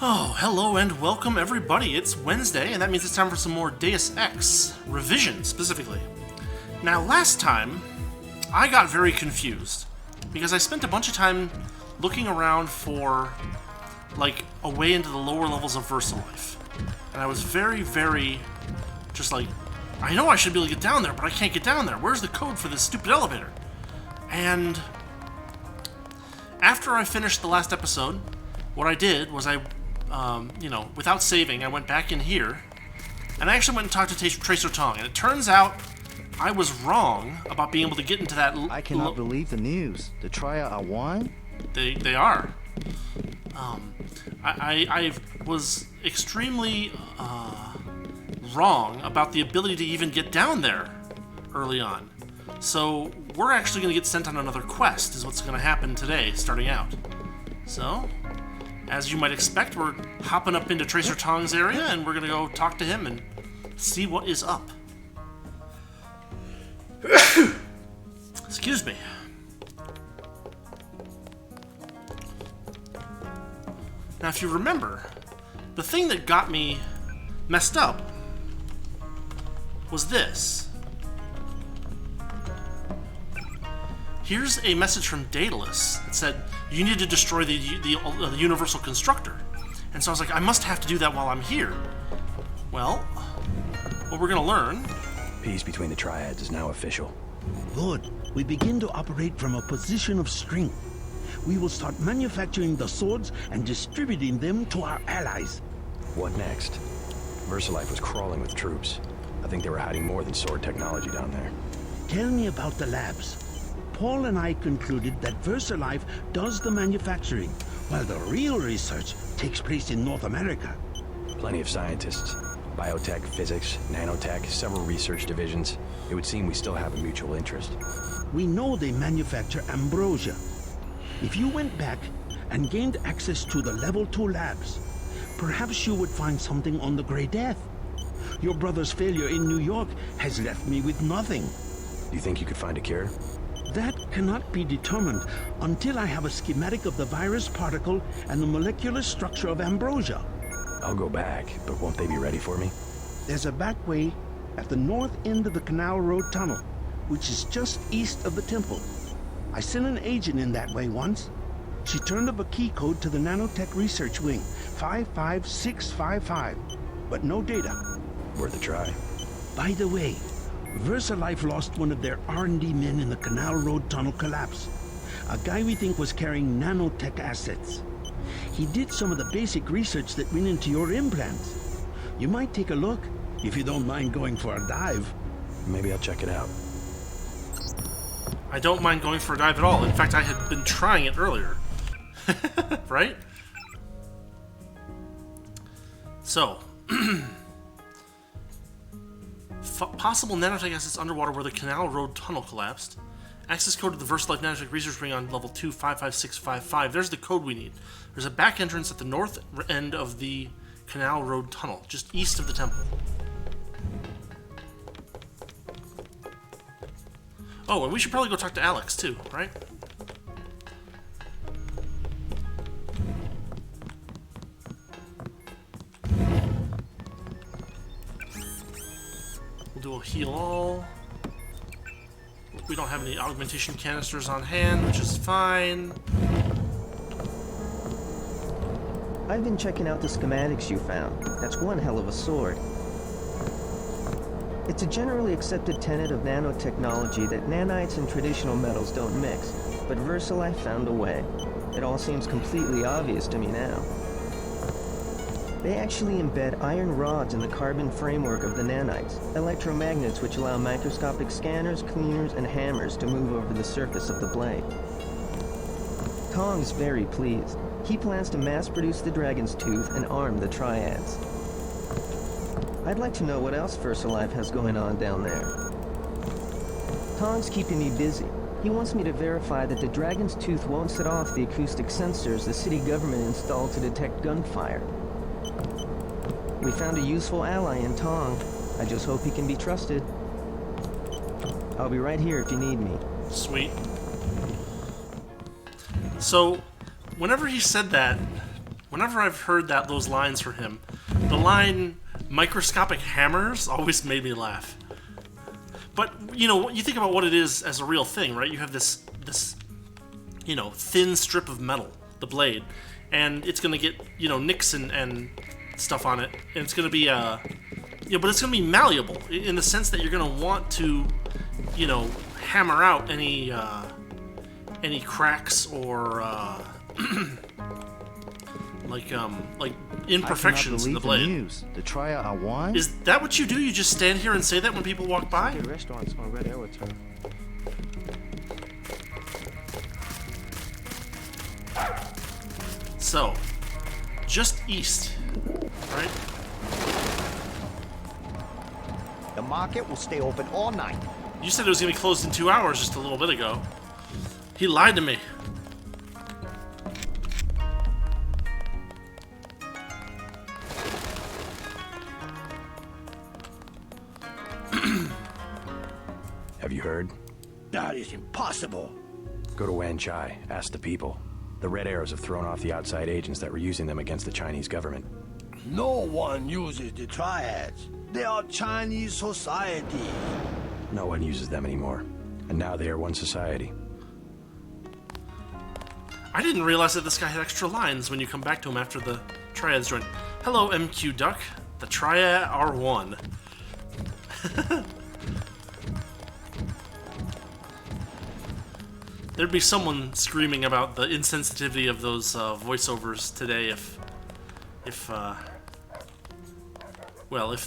Oh, hello and welcome everybody. It's Wednesday, and that means it's time for some more Deus Ex revision, specifically. Now, last time, I got very confused, because I spent a bunch of time looking around for, like, a way into the lower levels of VersaLife. And I was very, just like, I know I should be able to get down there, but I can't get down there. Where's the code for this stupid elevator? And after I finished the last episode, what I did was without saving, I went back in here, and I actually went and talked to Tracer Tong, and it turns out I was wrong about being able to get into that... I cannot believe the news. The Triad are won? They are. I was extremely wrong about the ability to even get down there early on. So we're actually going to get sent on another quest, is what's going to happen today, starting out. So, as you might expect, we're hopping up into Tracer Tong's area, and we're going to go talk to him and see what is up. Excuse me. Now, if you remember, the thing that got me messed up was this. Here's a message from Daedalus that said, you need to destroy the Universal Constructor. And so I was like, I must have to do that while I'm here. Well, what we're going to learn... Peace between the Triads is now official. Good. We begin to operate from a position of strength. We will start manufacturing the swords and distributing them to our allies. What next? VersaLife was crawling with troops. I think they were hiding more than sword technology down there. Tell me about the labs. Paul and I concluded that VersaLife does the manufacturing, while the real research takes place in North America. Plenty of scientists. Biotech, physics, nanotech, several research divisions. It would seem we still have a mutual interest. We know they manufacture ambrosia. If you went back and gained access to the Level 2 labs, perhaps you would find something on the Grey Death. Your brother's failure in New York has left me with nothing. Do you think you could find a cure? That cannot be determined until I have a schematic of the virus particle and the molecular structure of ambrosia. I'll go back, but won't they be ready for me? There's a back way at the north end of the Canal Road Tunnel, which is just east of the temple. I sent an agent in that way once. She turned up a key code to the Nanotech Research Wing, 55655, but no data. Worth a try. By the way, VersaLife lost one of their R&D men in the Canal Road Tunnel collapse. A guy we think was carrying nanotech assets. He did some of the basic research that went into your implants. You might take a look, if you don't mind going for a dive. Maybe I'll check it out. I don't mind going for a dive at all. In fact, I had been trying it earlier. Right? So... possible nanotech assets underwater where the Canal Road Tunnel collapsed. Access code to the VersaLife Nanotech Research Ring on level 2, 55655. There's the code we need. There's a back entrance at the north end of the Canal Road Tunnel, just east of the temple. Oh, and we should probably go talk to Alex, too, right? We'll do a heal all. We don't have any augmentation canisters on hand, which is fine. I've been checking out the schematics you found. That's one hell of a sword. It's a generally accepted tenet of nanotechnology that nanites and traditional metals don't mix, but VersaLife found a way. It all seems completely obvious to me now. They actually embed iron rods in the carbon framework of the nanites, electromagnets which allow microscopic scanners, cleaners, and hammers to move over the surface of the blade. Tong's very pleased. He plans to mass-produce the Dragon's Tooth and arm the Triads. I'd like to know what else VersaLife has going on down there. Tong's keeping me busy. He wants me to verify that the Dragon's Tooth won't set off the acoustic sensors the city government installed to detect gunfire. We found a useful ally in Tong. I just hope he can be trusted. I'll be right here if you need me. Sweet. So, whenever he said that, Whenever I've heard those lines from him, the line "microscopic hammers" always made me laugh. But you know, you think about what it is as a real thing, right? You have this thin strip of metal, the blade, and it's gonna get nicks and stuff on it, and it's gonna be but it's gonna be malleable in the sense that you're gonna want to hammer out any cracks or like imperfections in the blade. News. The trial I won? Is that what you do? You just stand here and say that when people walk by? The restaurant's on Red Arrow Turn. So, just east, right? The market will stay open all night. You said it was going to be closed in 2 hours just a little bit ago. He lied to me. Have you heard? That is impossible. Go to Wan Chai, ask the people. The Red Arrows have thrown off the outside agents that were using them against the Chinese government. No one uses the triads. They are Chinese society. No one uses them anymore. And now they are one society. I didn't realize that this guy had extra lines when you come back to him after the triads join. Hello, MQ Duck. The triad are one. There'd be someone screaming about the insensitivity of those voiceovers today if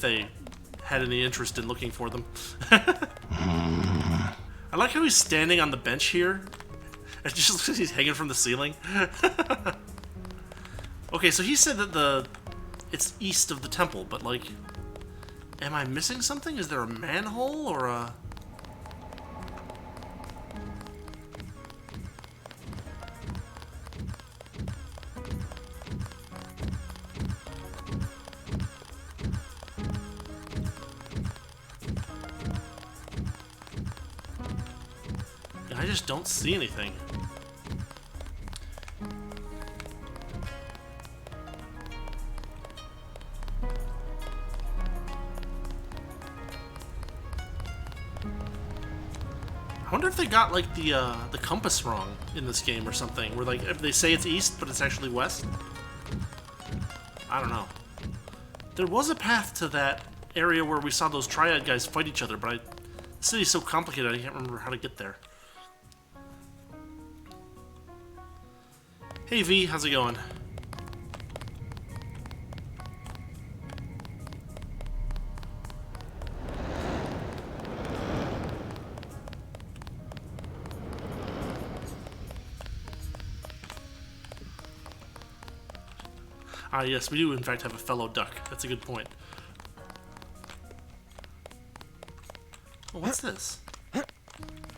they had any interest in looking for them. I like how he's standing on the bench here. It just looks like he's hanging from the ceiling. Okay, so he said that it's east of the temple, but like, am I missing something? Is there a manhole or a... I just don't see anything. I wonder if they got like the compass wrong in this game or something. Where like if they say it's east, but it's actually west. I don't know. There was a path to that area where we saw those triad guys fight each other, but the city's so complicated I can't remember how to get there. Hey V, how's it going? Ah yes, we do in fact have a fellow duck. That's a good point. Oh, what's this?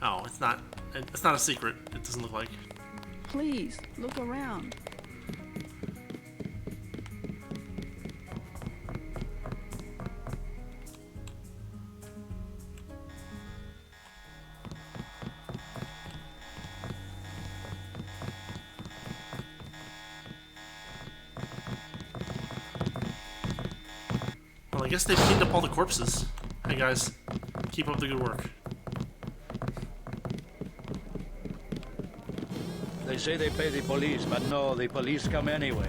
Oh, it's not a secret. It doesn't look like. Please, look around. Well, I guess they've cleaned up all the corpses. Hey guys, keep up the good work. They say they pay the police, but no, the police come anyway.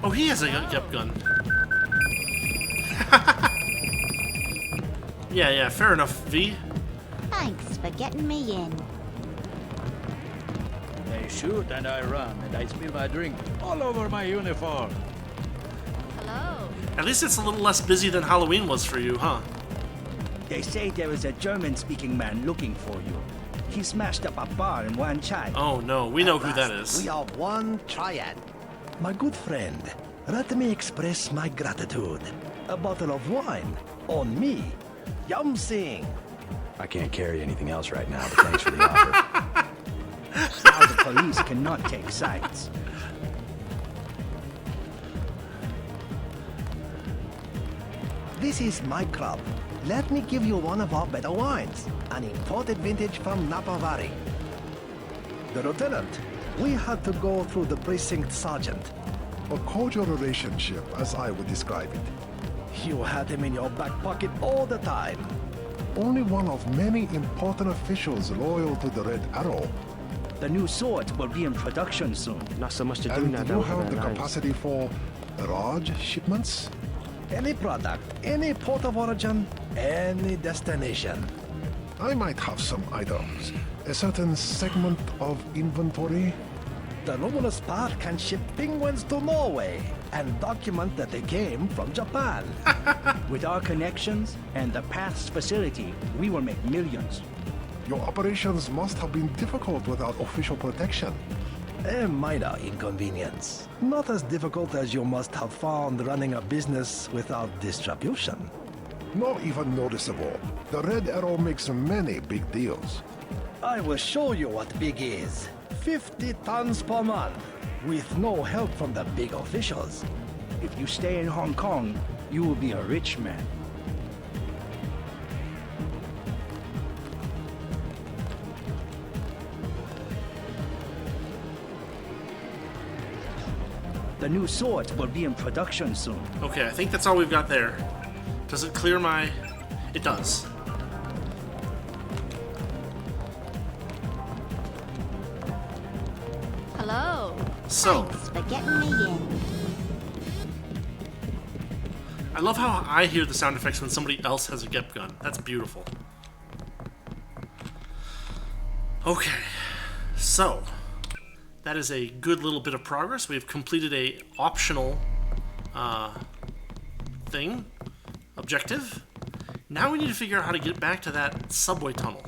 Oh, he has a gun. Yeah, fair enough, V. Thanks for getting me in. They shoot and I run, and I spill my drink all over my uniform. Hello. At least it's a little less busy than Halloween was for you, huh? They say there is a German-speaking man looking for you. He smashed up a bar in Wan Chai. Oh no, we know who that is. We are one triad. My good friend, let me express my gratitude. A bottle of wine on me. Yum Sing. I can't carry anything else right now, but thanks for the offer. Now the police cannot take sides. This is my club. Let me give you one of our better wines. An imported vintage from Napa Valley. The lieutenant. We had to go through the precinct sergeant. A cordial relationship, as I would describe it. You had him in your back pocket all the time. Only one of many important officials loyal to the Red Arrow. The new sword will be in production soon. Not so much to do And now. you have the capacity for large shipments? Any product, any port of origin, any destination. I might have some items. A certain segment of inventory. The luminous part can ship penguins to Norway and document that they came from Japan. With our connections and the Path's facility, we will make millions. Your operations must have been difficult without official protection. A minor inconvenience. Not as difficult as you must have found running a business without distribution. Not even noticeable. The Red Arrow makes many big deals. I will show you what big is. 50 tons per month, with no help from the big officials. If you stay in Hong Kong, you will be a rich man. The new sword will be in production soon. Okay, I think that's all we've got there. Does it clear my... It does. Hello. So, Thanks for getting me in. I love how I hear the sound effects when somebody else has a GEP gun. That's beautiful. Okay, so that is a good little bit of progress. We've completed a optional objective. Now we need to figure out how to get back to that subway tunnel.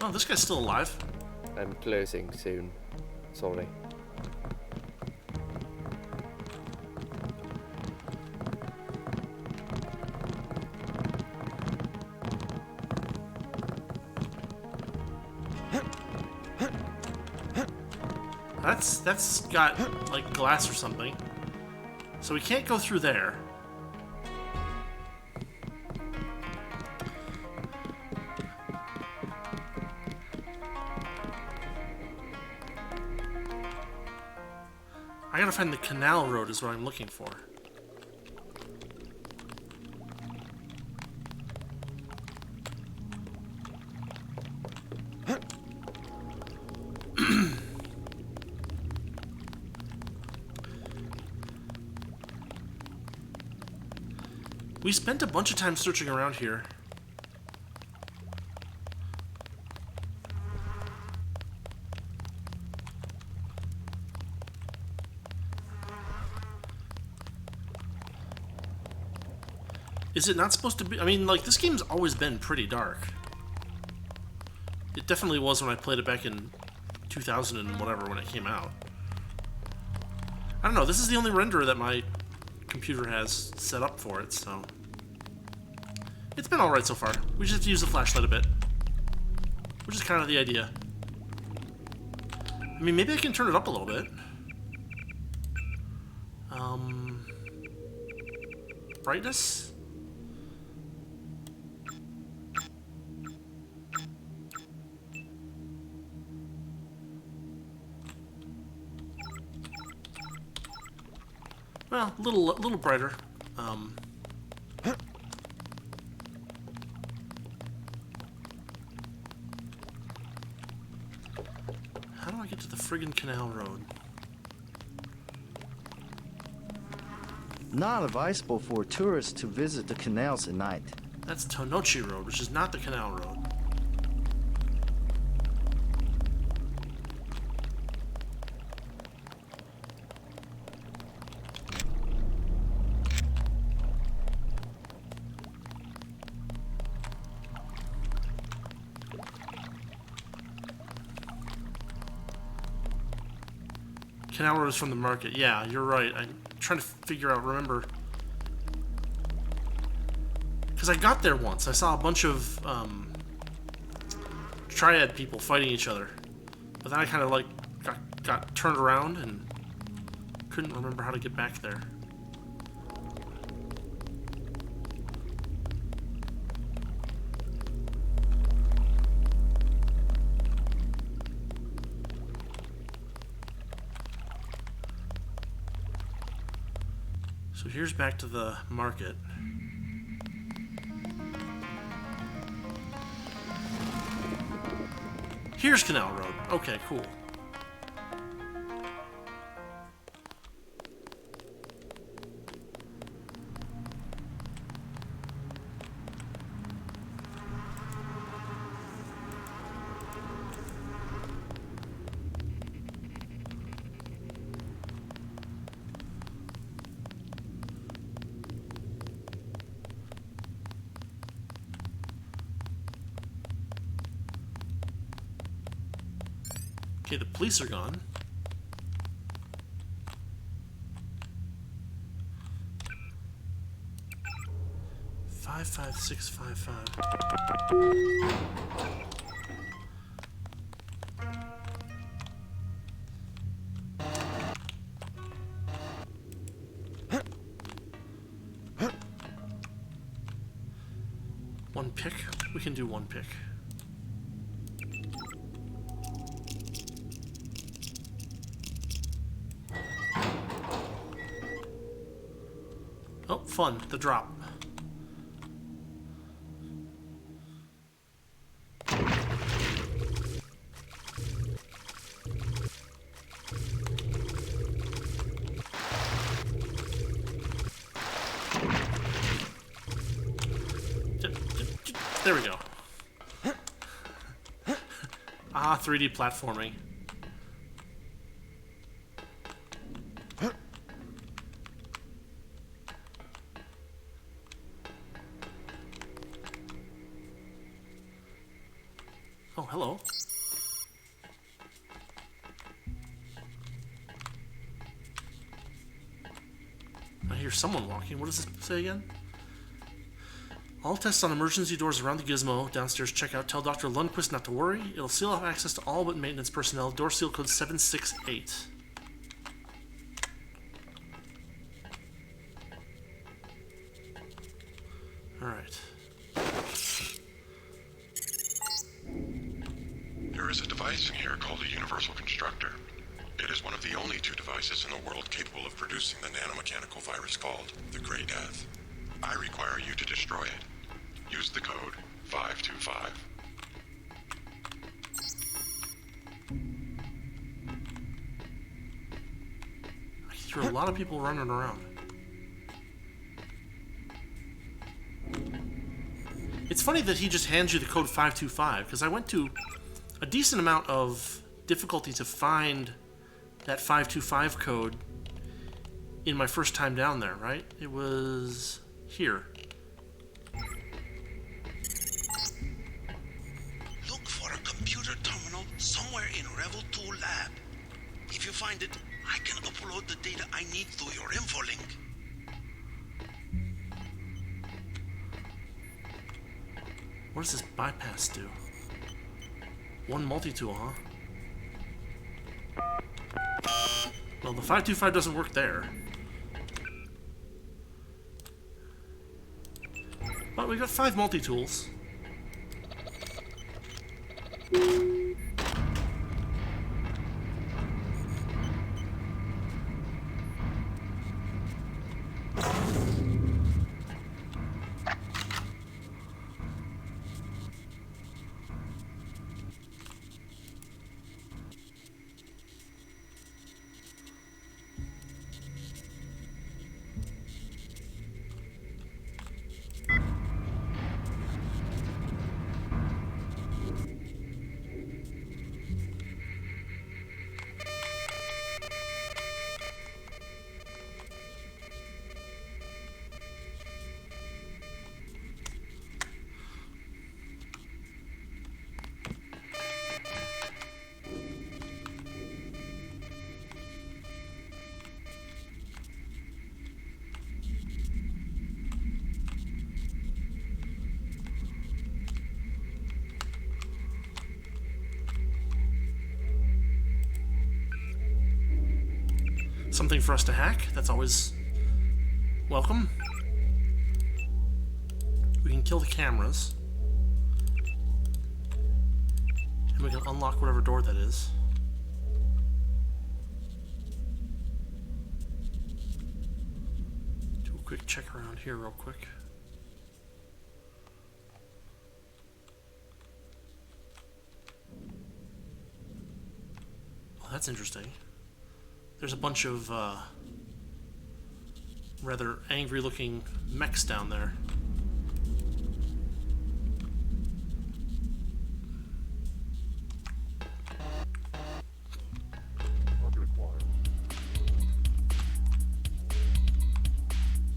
Oh, this guy's still alive. I'm closing soon. Sorry. That's got like glass or something. So we can't go through there. I gotta find the canal road is what I'm looking for. We spent a bunch of time searching around here. Is it not supposed to be? I mean, like, this game's always been pretty dark. It definitely was when I played it back in 2000 and whatever when it came out. I don't know, this is the only renderer that my computer has set up for it, so... It's been alright so far. We just have to use the flashlight a bit. Which is kind of the idea. I mean, maybe I can turn it up a little bit. Brightness? Well, a little brighter. How do I get to the friggin' canal road? Not advisable for tourists to visit the canals at night. That's Tonochi Road, which is not the canal road. Canal road is from the market. Yeah, you're right. I'm trying to figure out, remember. Because I got there once. I saw a bunch of triad people fighting each other. But then I kind of like got turned around and couldn't remember how to get back there. So here's back to the market. Here's Canal Road. Okay, cool. Okay, the police are gone. Five, 55655. One pick? We can do one pick. Oh, fun. The drop. There we go. Ah, 3D platforming. Oh, hello. I hear someone walking. What does this say again? All tests on emergency doors around the gizmo. Downstairs checkout. Tell Dr. Lundquist not to worry. It'll seal off access to all but maintenance personnel. Door seal code 768. Alright. There is a device in here called a universal constructor. It is one of the only two devices in the world capable of producing the nanomechanical virus called the Grey Death. I require you to destroy it. Use the code 525. I hear a lot of people running around. It's funny that he just hands you the code 525, because I went to a decent amount of difficulty to find that 525 code in my first time down there, right? It was here. Look for a computer terminal somewhere in Revel 2 lab. If you find it, I can upload the data I need through your infolink. What does this bypass do? One multi-tool, huh? Well, the 525 doesn't work there. But we got 5 multi-tools. Something for us to hack. That's always welcome. We can kill the cameras. And we can unlock whatever door that is. check around here real quick. Oh, that's interesting. There's a bunch of rather angry-looking mechs down there.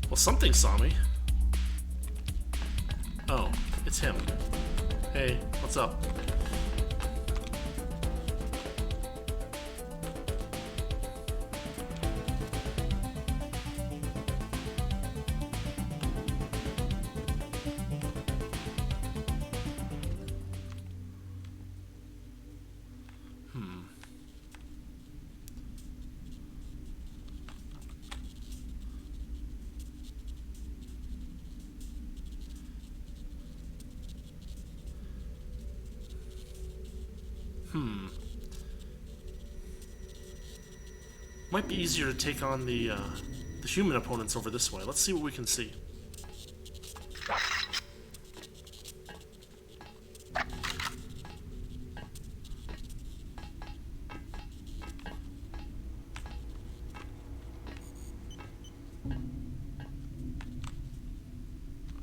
Well, something saw me. Oh, it's him. Hey, what's up? Might be easier to take on the human opponents over this way. Let's see what we can see.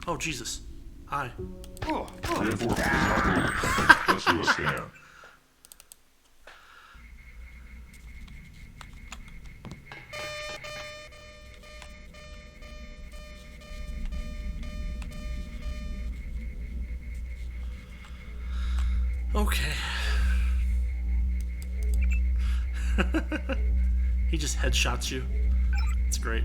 Oh, Jesus. Hi. Reinforcements not moving. Let's do a scan. Okay. He just headshots you. It's great.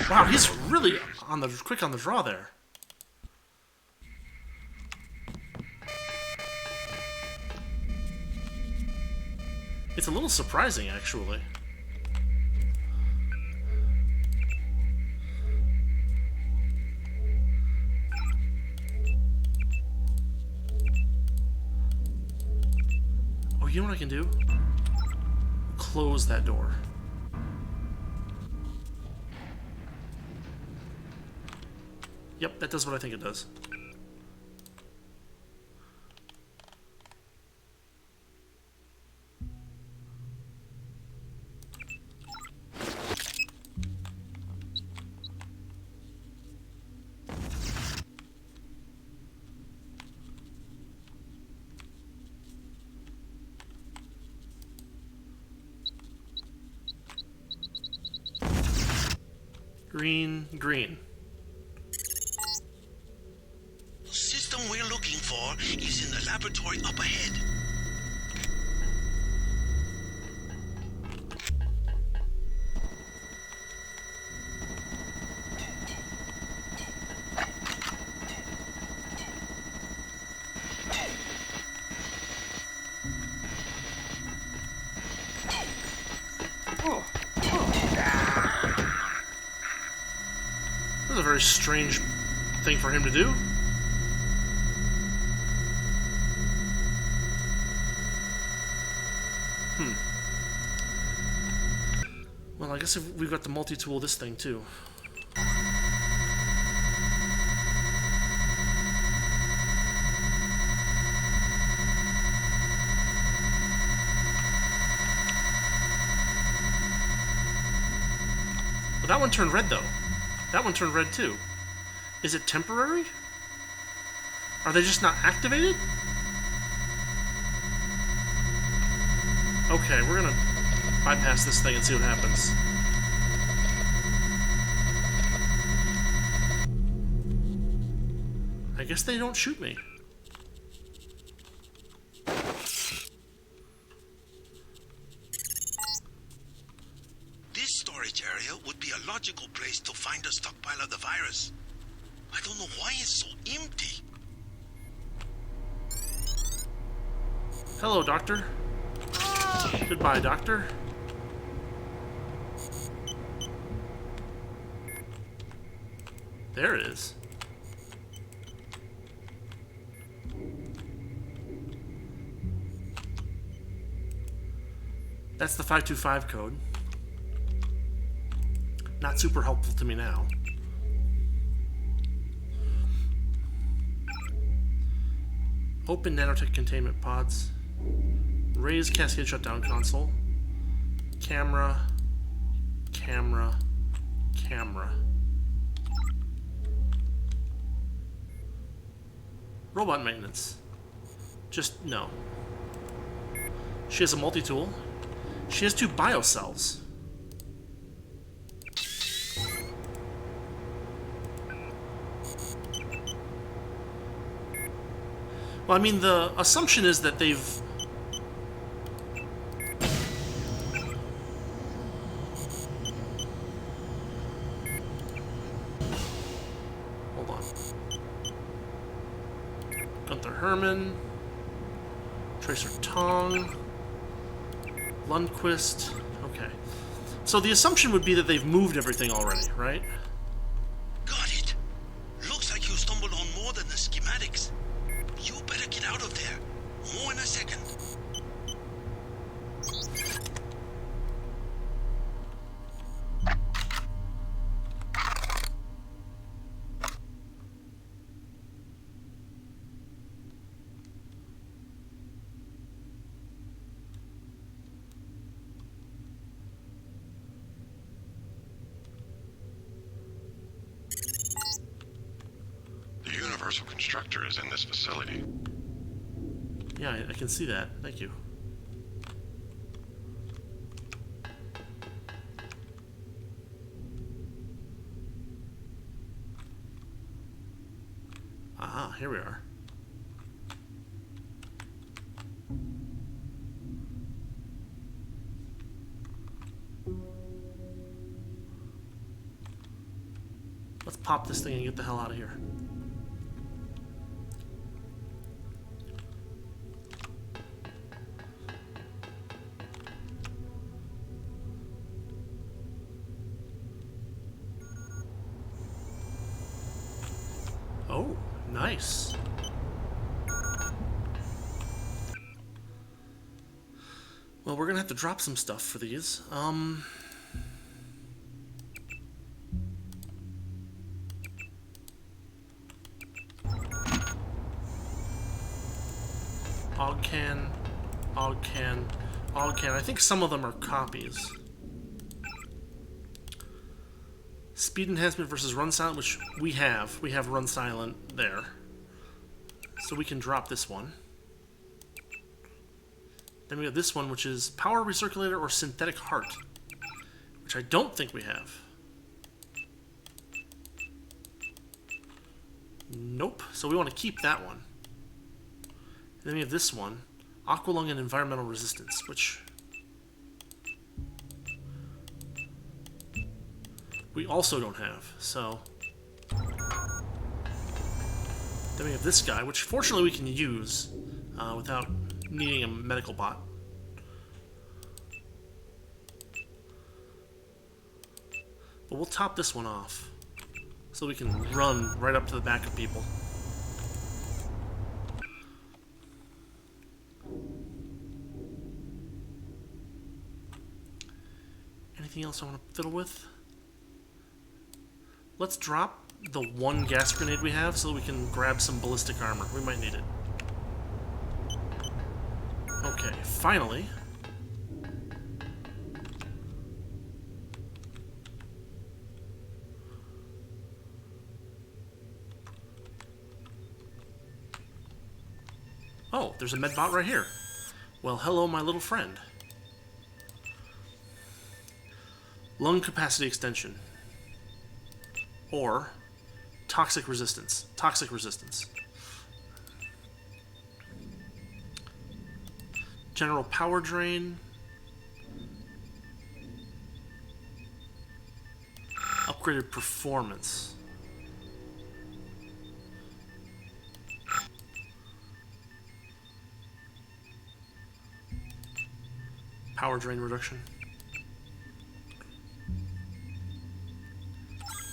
Wow, he's really quick on the draw there. It's a little surprising, actually. Oh, you know what I can do? Close that door. Yep, that does what I think it does. Green, green. The system we're looking for is in the laboratory up ahead. That was a very strange thing for him to do. Well, I guess we've got the multi-tool this thing too. But that one turned red, though. That one turned red, too. Is it temporary? Are they just not activated? Okay, we're gonna bypass this thing and see what happens. I guess they don't shoot me. This storage area would be a logical place to find a stockpile of the virus. I don't know why it's so empty. Hello, Doctor. Goodbye, Doctor. There it is. That's the 525 code. Not super helpful to me now. Open nanotech containment pods. Raise cascade shutdown console. Camera. Camera. Camera. Robot maintenance. Just no. She has a multi-tool. She has 2 biocells. Well, I mean, the assumption is that they've... Hold on. Gunther Herman. Tracer Tong. Lundquist. Okay. So the assumption would be that they've moved everything already, right? Got it. Looks like you stumbled on more than the schematics. You better get out of there. More in a second. The Universal Constructor is in this facility. Yeah, I can see that. Thank you. Aha, here we are. Let's pop this thing and get the hell out of here. Oh, nice. Well, we're gonna have to drop some stuff for these. Ogcan, Ogcan, Ogcan. I think some of them are copies. Speed enhancement versus run silent, which we have. We have run silent there. So we can drop this one. Then we have this one, which is power recirculator or synthetic heart, which I don't think we have. Nope. So we want to keep that one. And then we have this one, aqualung and environmental resistance, which we also don't have. So then we have this guy, which fortunately we can use without needing a medical bot. But we'll top this one off so we can run right up to the back of people. Anything else I want to fiddle with? Let's drop the one gas grenade we have so that we can grab some ballistic armor. We might need it. Okay, finally. Oh, there's a medbot right here. Well, hello, my little friend. Lung capacity extension. Or toxic resistance. Toxic resistance. General power drain. Upgraded performance. Power drain reduction.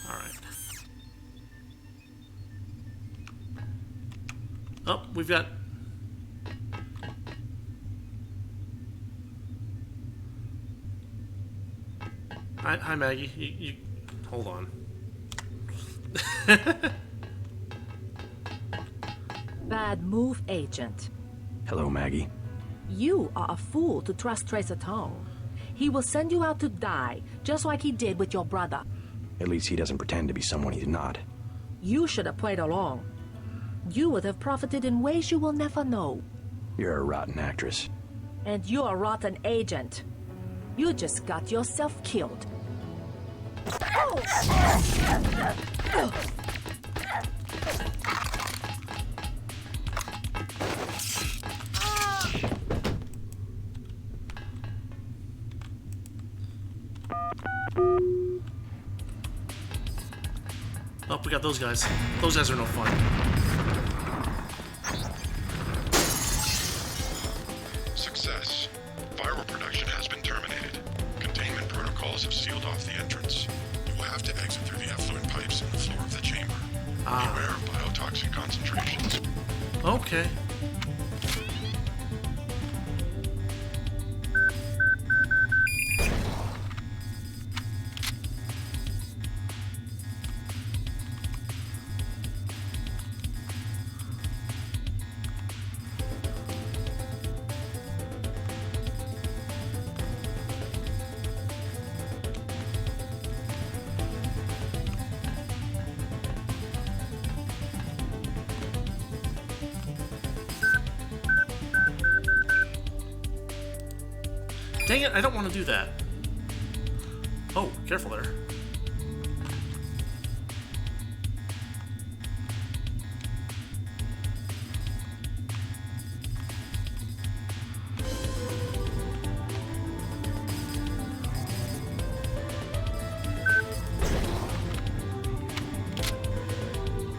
Alright. Oh, we've got... Hi Maggie. You hold on. Bad move, Agent. Hello, Maggie. You are a fool to trust Tracer Tone. He will send you out to die, just like he did with your brother. At least he doesn't pretend to be someone he's not. You should have played along. You would have profited in ways you will never know. You're a rotten actress. And you're a rotten agent. You just got yourself killed. Oh, we got those guys. Those guys are no fun. Success. Viral production has been terminated. Containment protocols have sealed off the entrance. You will have to exit through the effluent pipes in the floor of the chamber. Beware of biotoxin concentrations. Okay. Dang it, I don't want to do that. Oh, careful there.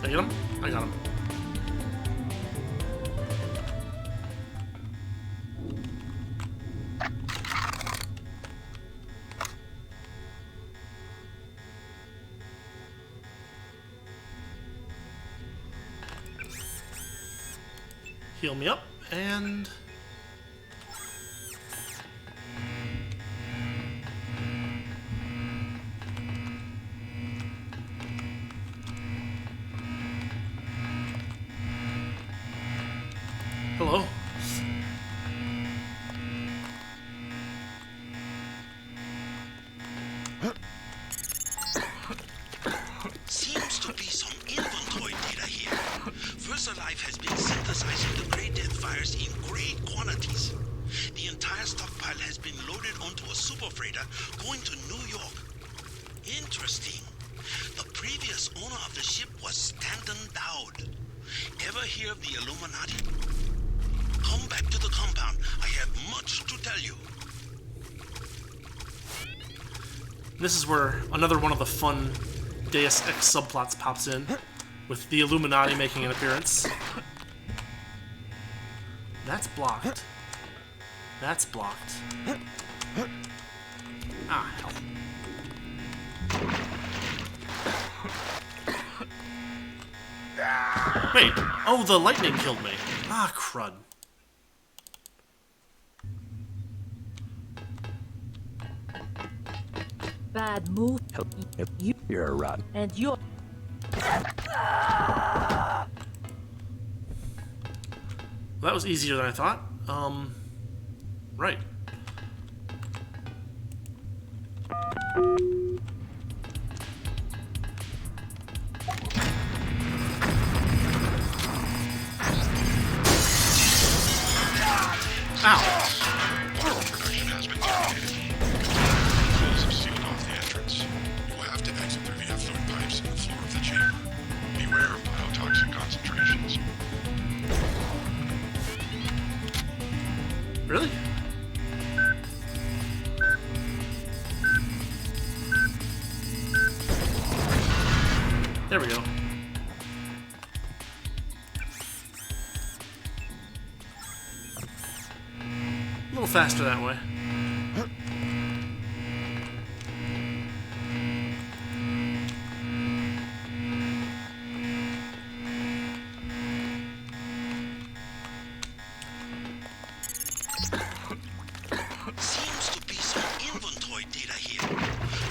Did I get him? I got him. Heal me up, and... Hello. Seems to be some inventory data here. VersaLife has been synthesizing the Grey Death virus in great quantities. The entire stockpile has been loaded onto a super freighter going to New York. Interesting. The previous owner of the ship was Stanton Dowd. Ever hear of the Illuminati? Come back to the compound. I have much to tell you. This is where another one of the fun Deus Ex subplots pops in, with the Illuminati making an appearance. That's blocked. That's blocked. Ah, hell. Wait, oh, the lightning killed me. Ah, crud. Bad move. You're a rotten. And you're... Well, that was easier than I thought. Right. exit through the effluent pipes in the floor of the chamber. Beware of biotoxin concentrations. Really? There we go. A little faster that way. Seems to be some inventory data here.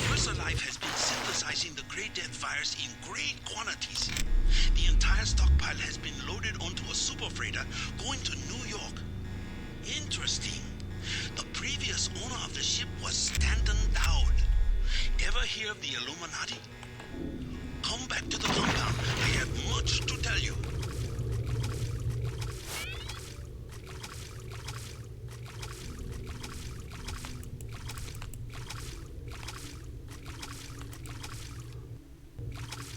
VersaLife has been synthesizing the Grey Death virus in great quantities. The entire stockpile has been loaded onto a super freighter going to New York. Interesting. The previous owner of the ship was Stanton Dowd. Ever hear of the Illuminati? Come back to the compound. I have much to tell you.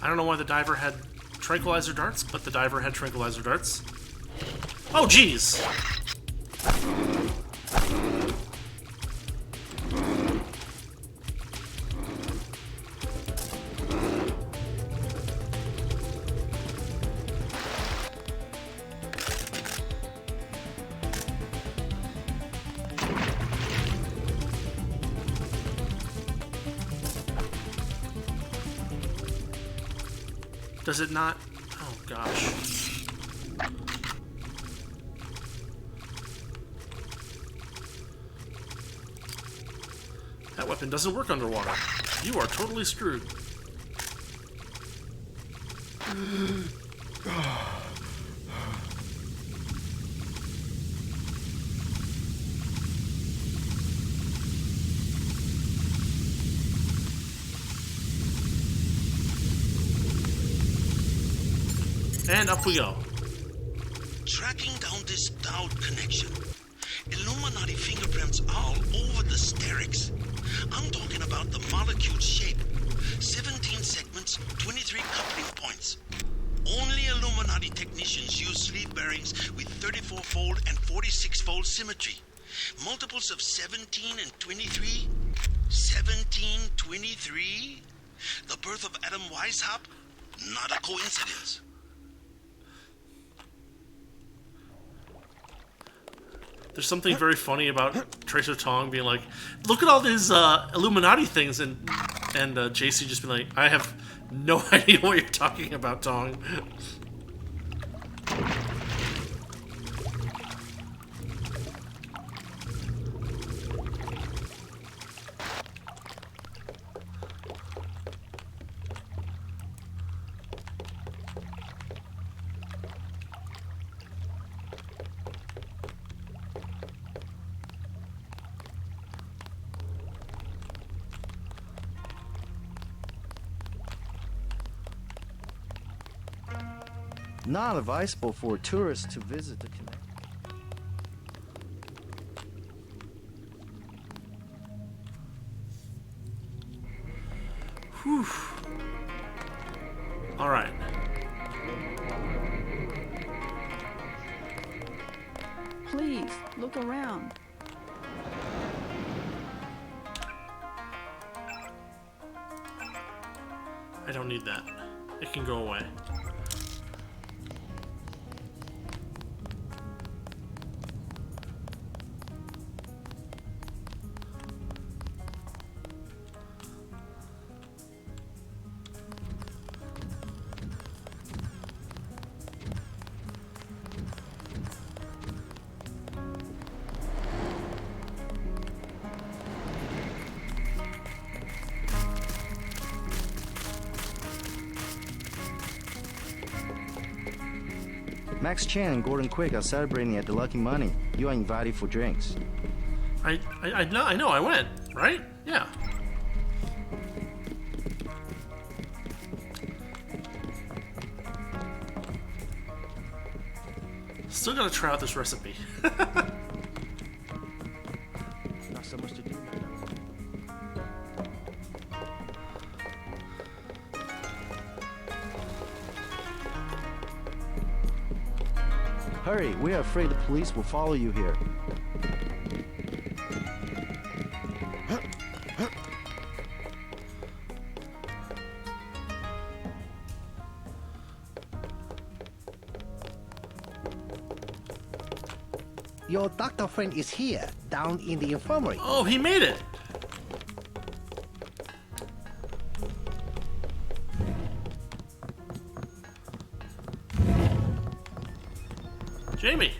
I don't know why the diver had tranquilizer darts, but the diver had tranquilizer darts. Oh, jeez! Does it not? Oh, gosh. That weapon doesn't work underwater. You are totally screwed. And up we go. Tracking down this Dowd connection. Illuminati fingerprints all over the sterics. I'm talking about the molecule shape. 17 segments, 23 coupling points. Only Illuminati technicians use sleeve bearings with 34-fold and 46-fold symmetry. Multiples of 17 and 23? 17, 23? The birth of Adam Weishaupt? Not a coincidence. There's something very funny about Tracer Tong being like, look at all these Illuminati things, and JC just being like, I have no idea what you're talking about, Tong. Not advisable for tourists to visit the canal. Whew. All right. Please, look around. I don't need that. It can go away. Max Chan and Gordon Quick are celebrating at the Lucky Money. You are invited for drinks. I know, I went, right? Yeah. Still gotta try out this recipe. Not so much to do. Hurry, we are afraid the police will follow you here. Your doctor friend is here, down in the infirmary. Oh, he made it! Jamie!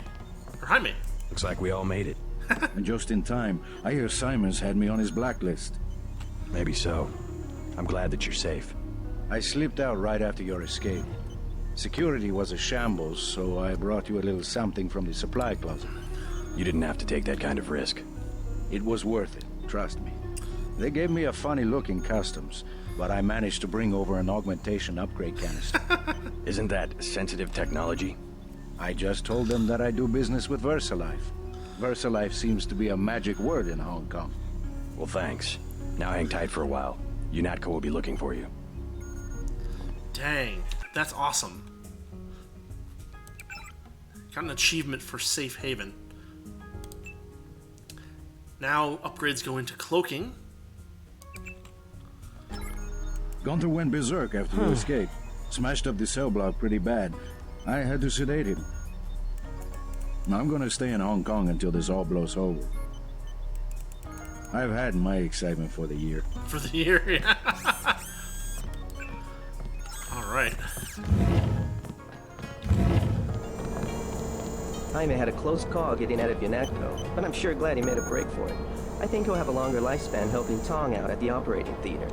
Or Jaime. Looks like we all made it. And just in time. I hear Simon's had me on his blacklist. Maybe so. I'm glad that you're safe. I slipped out right after your escape. Security was a shambles, so I brought you a little something from the supply closet. You didn't have to take that kind of risk. It was worth it, trust me. They gave me a funny look in customs, but I managed to bring over an augmentation upgrade canister. Isn't that sensitive technology? I just told them that I do business with VersaLife. VersaLife seems to be a magic word in Hong Kong. Well, thanks. Now hang tight for a while. UNATCO will be looking for you. Dang, that's awesome. Got an achievement for Safe Haven. Now upgrades go into cloaking. Gunther went berserk after the escape. Smashed up the cell block pretty bad. I had to sedate him. I'm gonna stay in Hong Kong until this all blows over. I've had my excitement for the year. For the year, yeah. Alright. Jaime had a close call getting out of UNATCO, but I'm sure glad he made a break for it. I think he'll have a longer lifespan helping Tong out at the operating theater.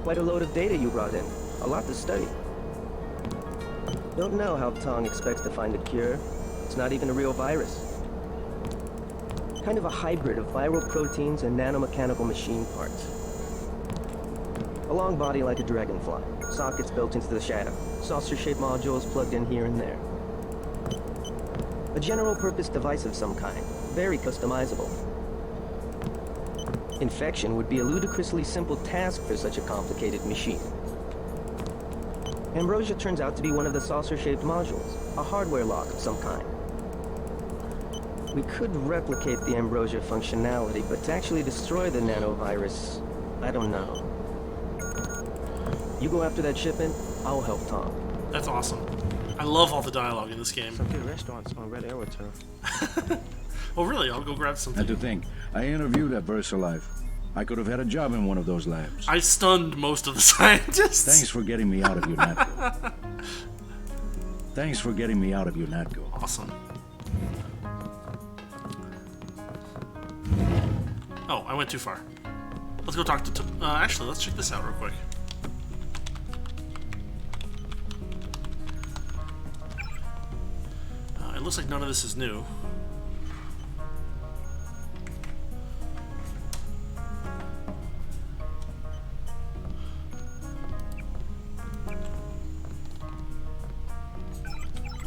Quite a load of data you brought in. A lot to study. Don't know how Tong expects to find a cure. It's not even a real virus. Kind of a hybrid of viral proteins and nanomechanical machine parts. A long body like a dragonfly. Sockets built into the shadow. Saucer-shaped modules plugged in here and there. A general-purpose device of some kind. Very customizable. Infection would be a ludicrously simple task for such a complicated machine. Ambrosia turns out to be one of the saucer-shaped modules, a hardware lock of some kind. We could replicate the Ambrosia functionality, but to actually destroy the nanovirus, I don't know. You go after that shipment, I'll help Tom. That's awesome. I love all the dialogue in this game. Some good restaurants on Red Arrow too. Oh really? I'll go grab something. And to think, I interviewed at VersaLife. I could have had a job in one of those labs. I stunned most of the scientists. Thanks for getting me out of UNATCO. Thanks for getting me out of UNATCO. Awesome. Oh, I went too far. Let's go talk to... actually, let's check this out real quick. It looks like none of this is new.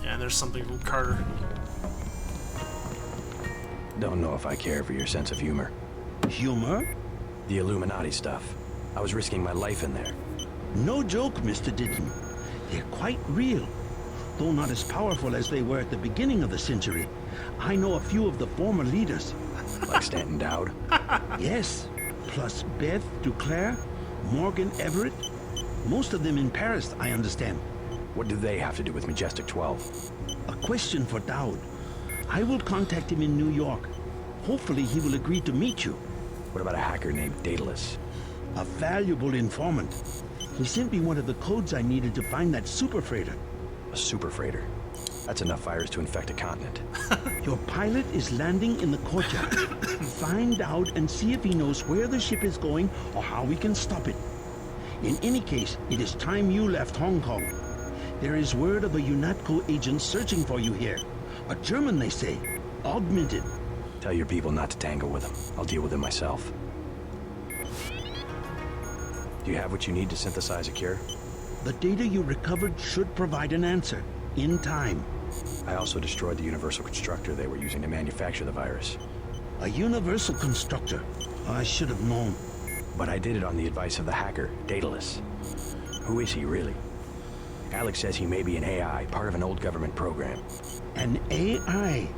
Yeah, and there's something from Carter. Don't know if I care for your sense of humor. Humor? The Illuminati stuff. I was risking my life in there. No joke, Mr. Ditton. They're quite real. Though not as powerful as they were at the beginning of the century. I know a few of the former leaders. Like Stanton Dowd? Yes. Plus Beth Duclair, Morgan Everett. Most of them in Paris, I understand. What do they have to do with Majestic 12? A question for Dowd. I will contact him in New York. Hopefully he will agree to meet you. What about a hacker named Daedalus? A valuable informant. He sent me one of the codes I needed to find that super freighter. A super freighter? That's enough virus to infect a continent. Your pilot is landing in the courtyard. Find out and see if he knows where the ship is going or how we can stop it. In any case, it is time you left Hong Kong. There is word of a UNATCO agent searching for you here. A German, they say. Augmented. Tell your people not to tangle with him. I'll deal with him myself. Do you have what you need to synthesize a cure? The data you recovered should provide an answer. In time. I also destroyed the universal constructor they were using to manufacture the virus. A universal constructor? I should have known. But I did it on the advice of the hacker, Daedalus. Who is he, really? Alex says he may be an AI, part of an old government program. An AI?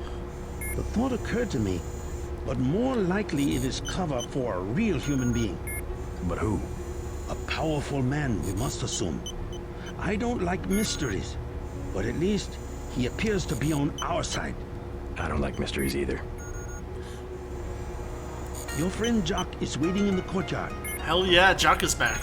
The thought occurred to me, but more likely it is cover for a real human being. But who? A powerful man, we must assume. I don't like mysteries, but at least he appears to be on our side. I don't like mysteries either. Your friend Jock is waiting in the courtyard. Hell yeah, Jock is back.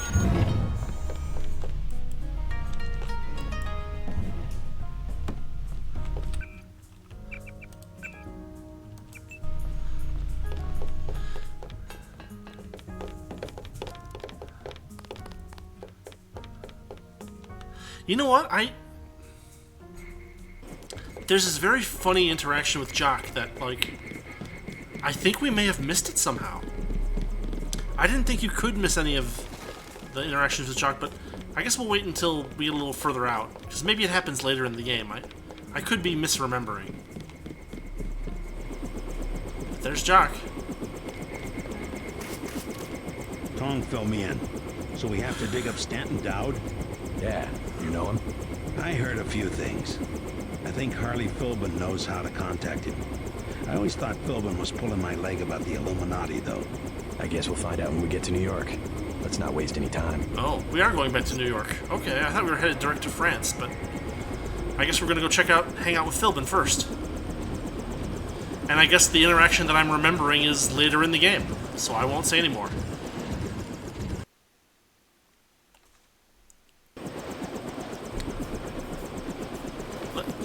You know what? There's this very funny interaction with Jock that, like, I think we may have missed it somehow. I didn't think you could miss any of the interactions with Jock, but I guess we'll wait until we get a little further out, because maybe it happens later in the game. I could be misremembering. But there's Jock. Tong filled me in, so we have to dig up Stanton Dowd? Yeah, you know him? I heard a few things. I think Harley Philbin knows how to contact him. I always thought Philbin was pulling my leg about the Illuminati, though. I guess we'll find out when we get to New York. Let's not waste any time. Oh, we are going back to New York. Okay, I thought we were headed direct to France, but I guess we're gonna go hang out with Philbin first. And I guess the interaction that I'm remembering is later in the game, so I won't say any more.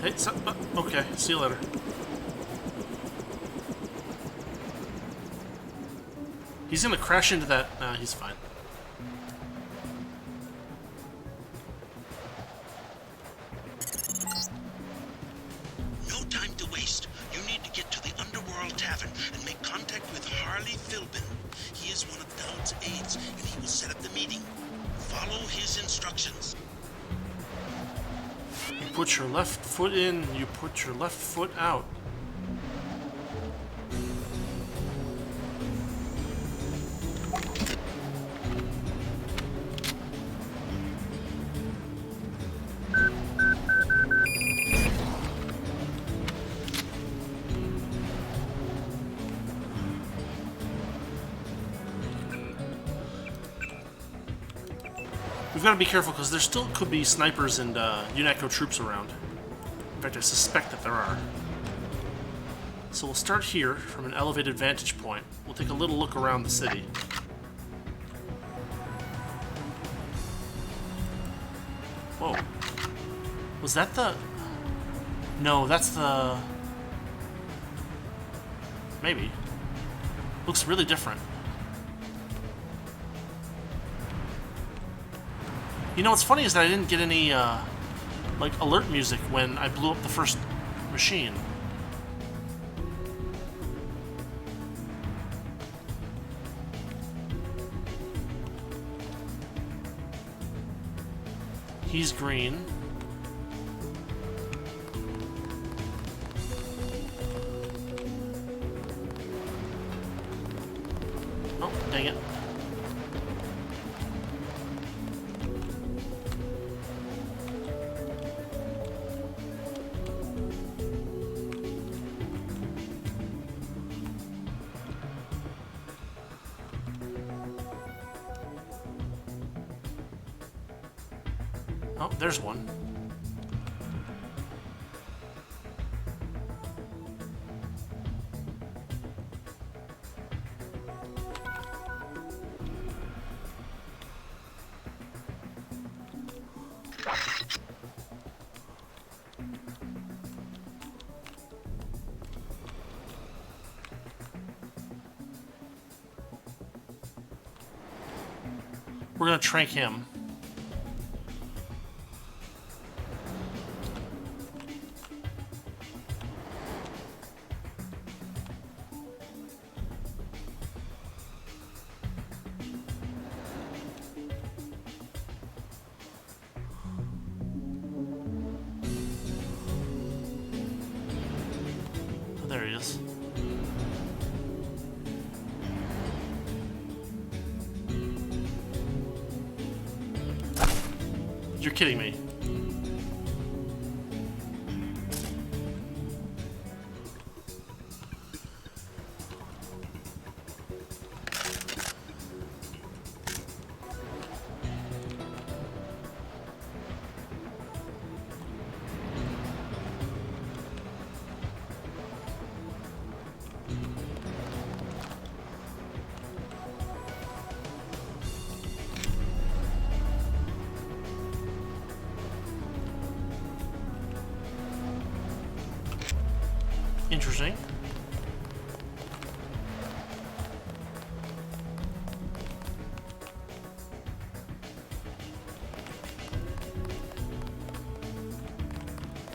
Hey, okay, see you later. He's gonna crash into that. Nah, he's fine. No time to waste. You need to get to the Underworld Tavern and make contact with Harley Philbin. He is one of Dowd's aides, and he will set up the meeting. Follow his instructions. You put your left foot in, you put your left foot out. We've got to be careful because there still could be snipers and UNATCO troops around. In fact, I suspect that there are. So we'll start here from an elevated vantage point. We'll take a little look around the city. Whoa. Was that the... No, that's the... Maybe. Looks really different. You know what's funny is that I didn't get any, like, alert music when I blew up the first machine. He's green. Oh, dang it. Oh, there's one. We're gonna trank him. There he is. You're kidding me. Interesting.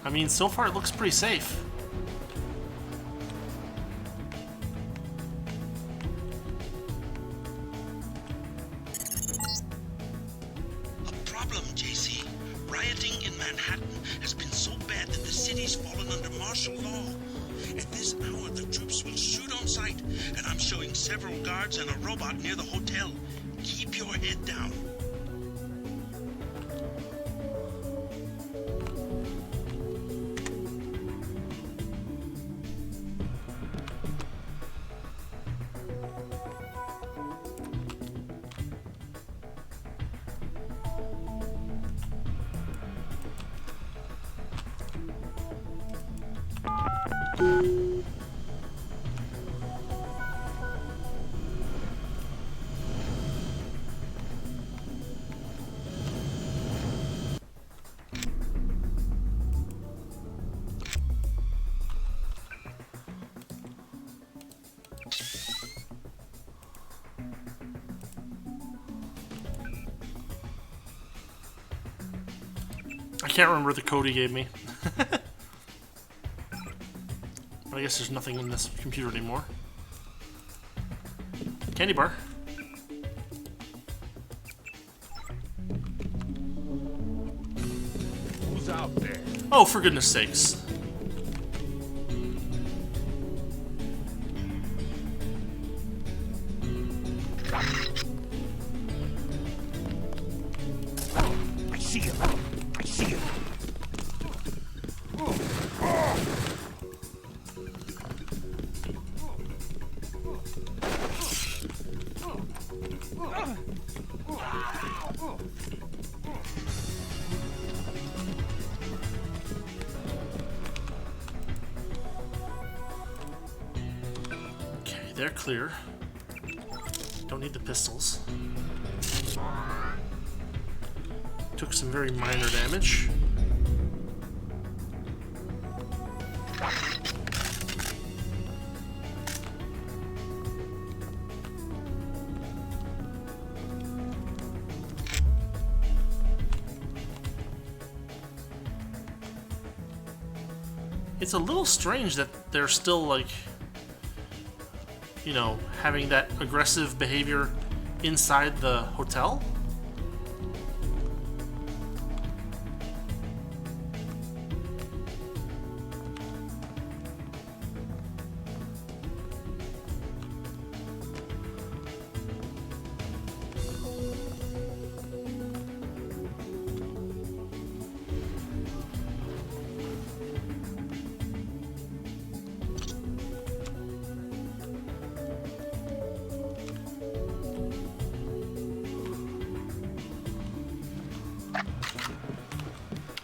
I mean, so far it looks pretty safe. A problem, JC. Rioting in Manhattan has been so bad that the city's fallen under martial law. At this hour, the troops will shoot on sight, and I'm showing several guards and a robot near the hotel. Keep your head down. I can't remember the code he gave me. But I guess there's nothing in this computer anymore. Candy bar. Who's out there? Oh, for goodness sakes. I see him. I see him. Okay, they're clear. Don't need the pistols. Took some very minor damage. It's a little strange that they're still, like, you know, having that aggressive behavior inside the hotel.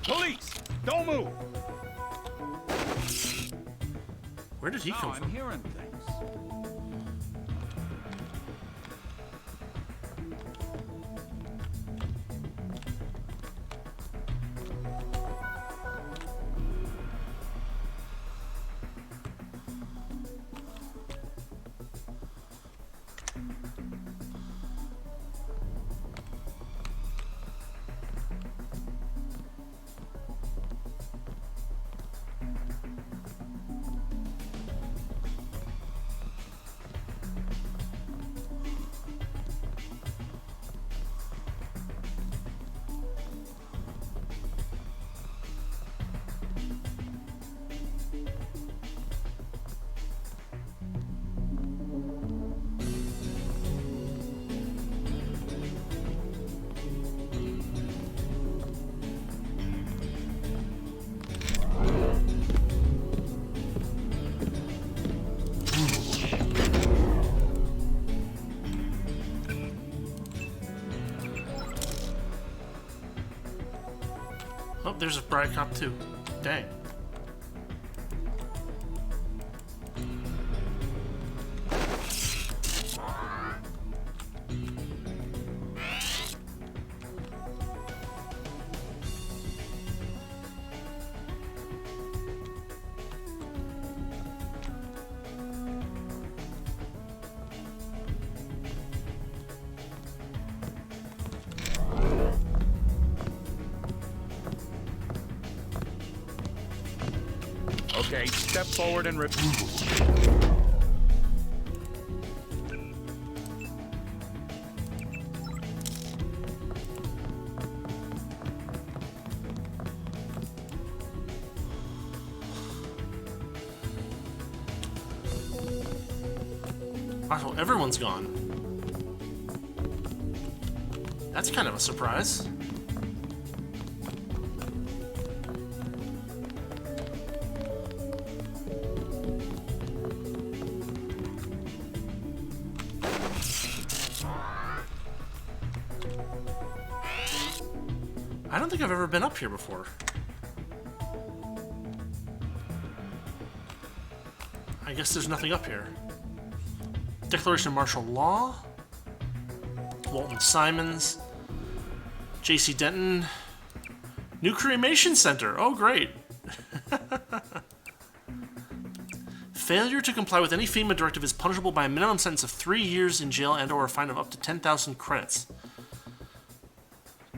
Police! Don't move! Where did he come from? I'm hearing things. Oh, there's a Bright Cop too. Dang. Okay, step forward and Oh, everyone's gone. That's kind of a surprise. I don't think I've ever been up here before. I guess there's nothing up here. Declaration of Martial Law. Walton Simons. J.C. Denton. New Cremation Center. Oh, great. Failure to comply with any FEMA directive is punishable by a minimum sentence of 3 years in jail and/or a fine of up to 10,000 credits.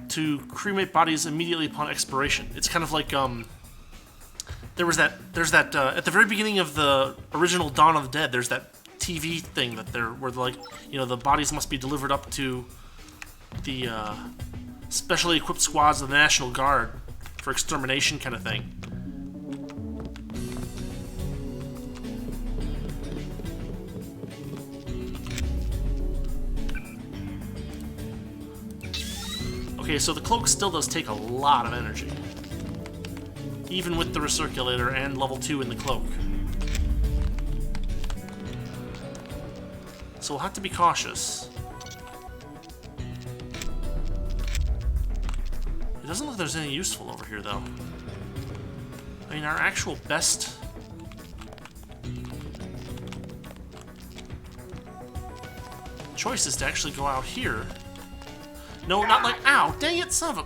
To cremate bodies immediately upon expiration. It's kind of like there's that at the very beginning of the original Dawn of the Dead, there's that TV thing that where like, you know, the bodies must be delivered up to the specially equipped squads of the National Guard for extermination kind of thing. Okay, so the cloak still does take a lot of energy. Even with the recirculator and level 2 in the cloak. So we'll have to be cautious. It doesn't look like there's any useful over here, though. I mean, our actual best... choice is to actually go out here. No, not like... Ow! Dang it, son of a...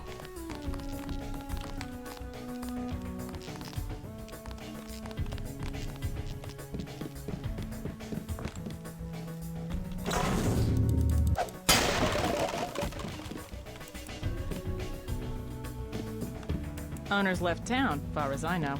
Owner's left town, far as I know.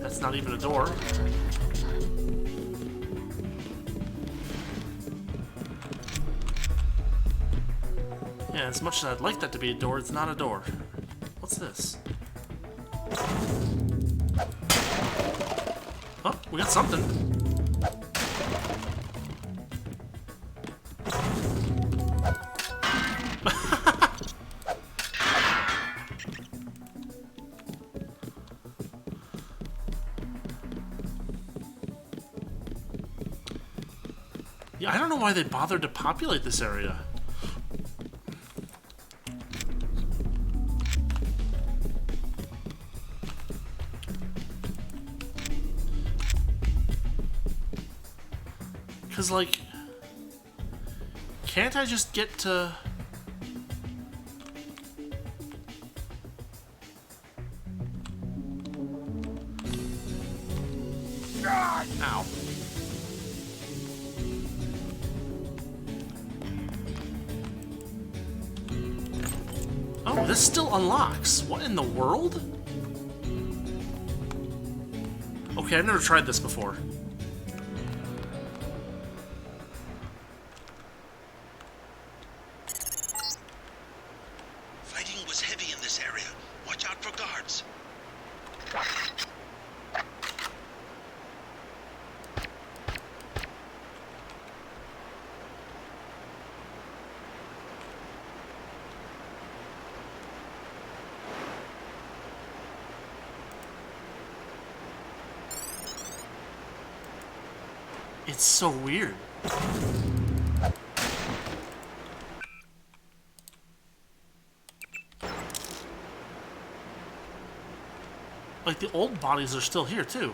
That's not even a door. Yeah, as much as I'd like that to be a door, it's not a door. What's this? Oh, we got something. Yeah, I don't know why they bothered to populate this area. Because, like, can't I just get to... Ow. Oh, this still unlocks. What in the world? Okay, I've never tried this before. Fighting was heavy in this area. Watch out for guards. It's so weird. Like, the old bodies are still here, too.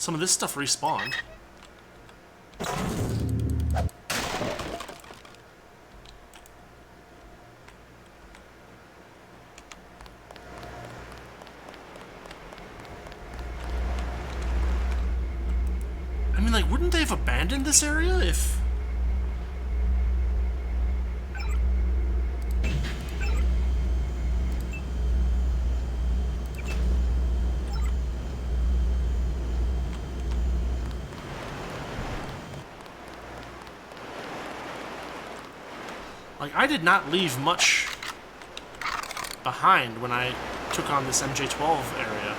Some of this stuff respawned. I mean, like, wouldn't they have abandoned this area if... Like, I did not leave much behind when I took on this MJ-12 area.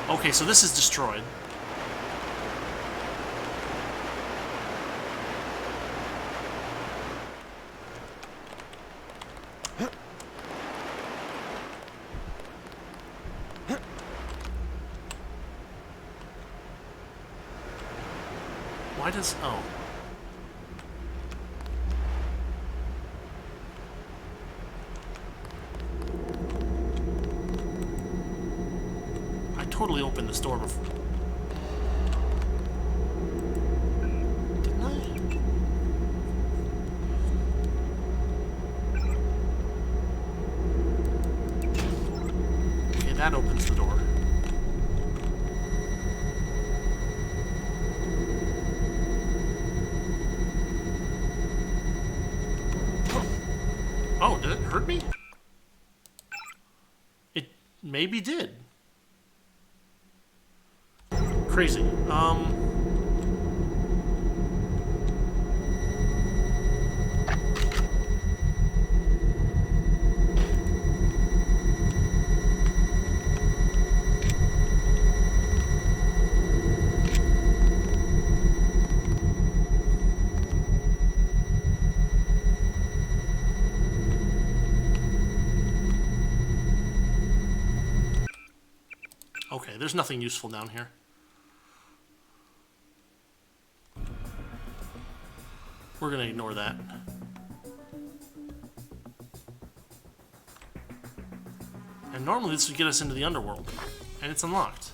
Okay, so this is destroyed. Why does... oh. I totally opened this door before. Didn't I? Okay, that opens the door. Oh, did it hurt me? It maybe did. Crazy. Okay, there's nothing useful down here. We're gonna ignore that. And normally this would get us into the underworld. And it's unlocked.